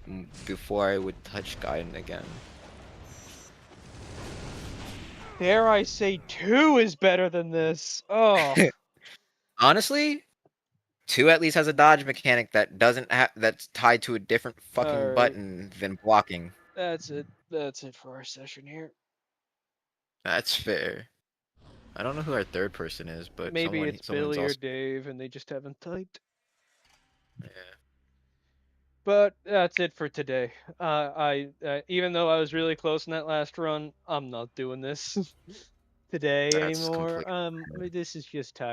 before I would touch Gaiden again. Dare I say 2 is better than this? Oh. Honestly, 2 at least has a dodge mechanic that doesn't have that's tied to a different fucking Alright. button than blocking. That's it. That's it for our session here. That's fair. I don't know who our third person is, but Maybe it's someone's Billy or also... Dave and they just haven't typed. Yeah. But that's it for today. Even though I was really close in that last run, I'm not doing this today That's anymore. completely This is just tiring.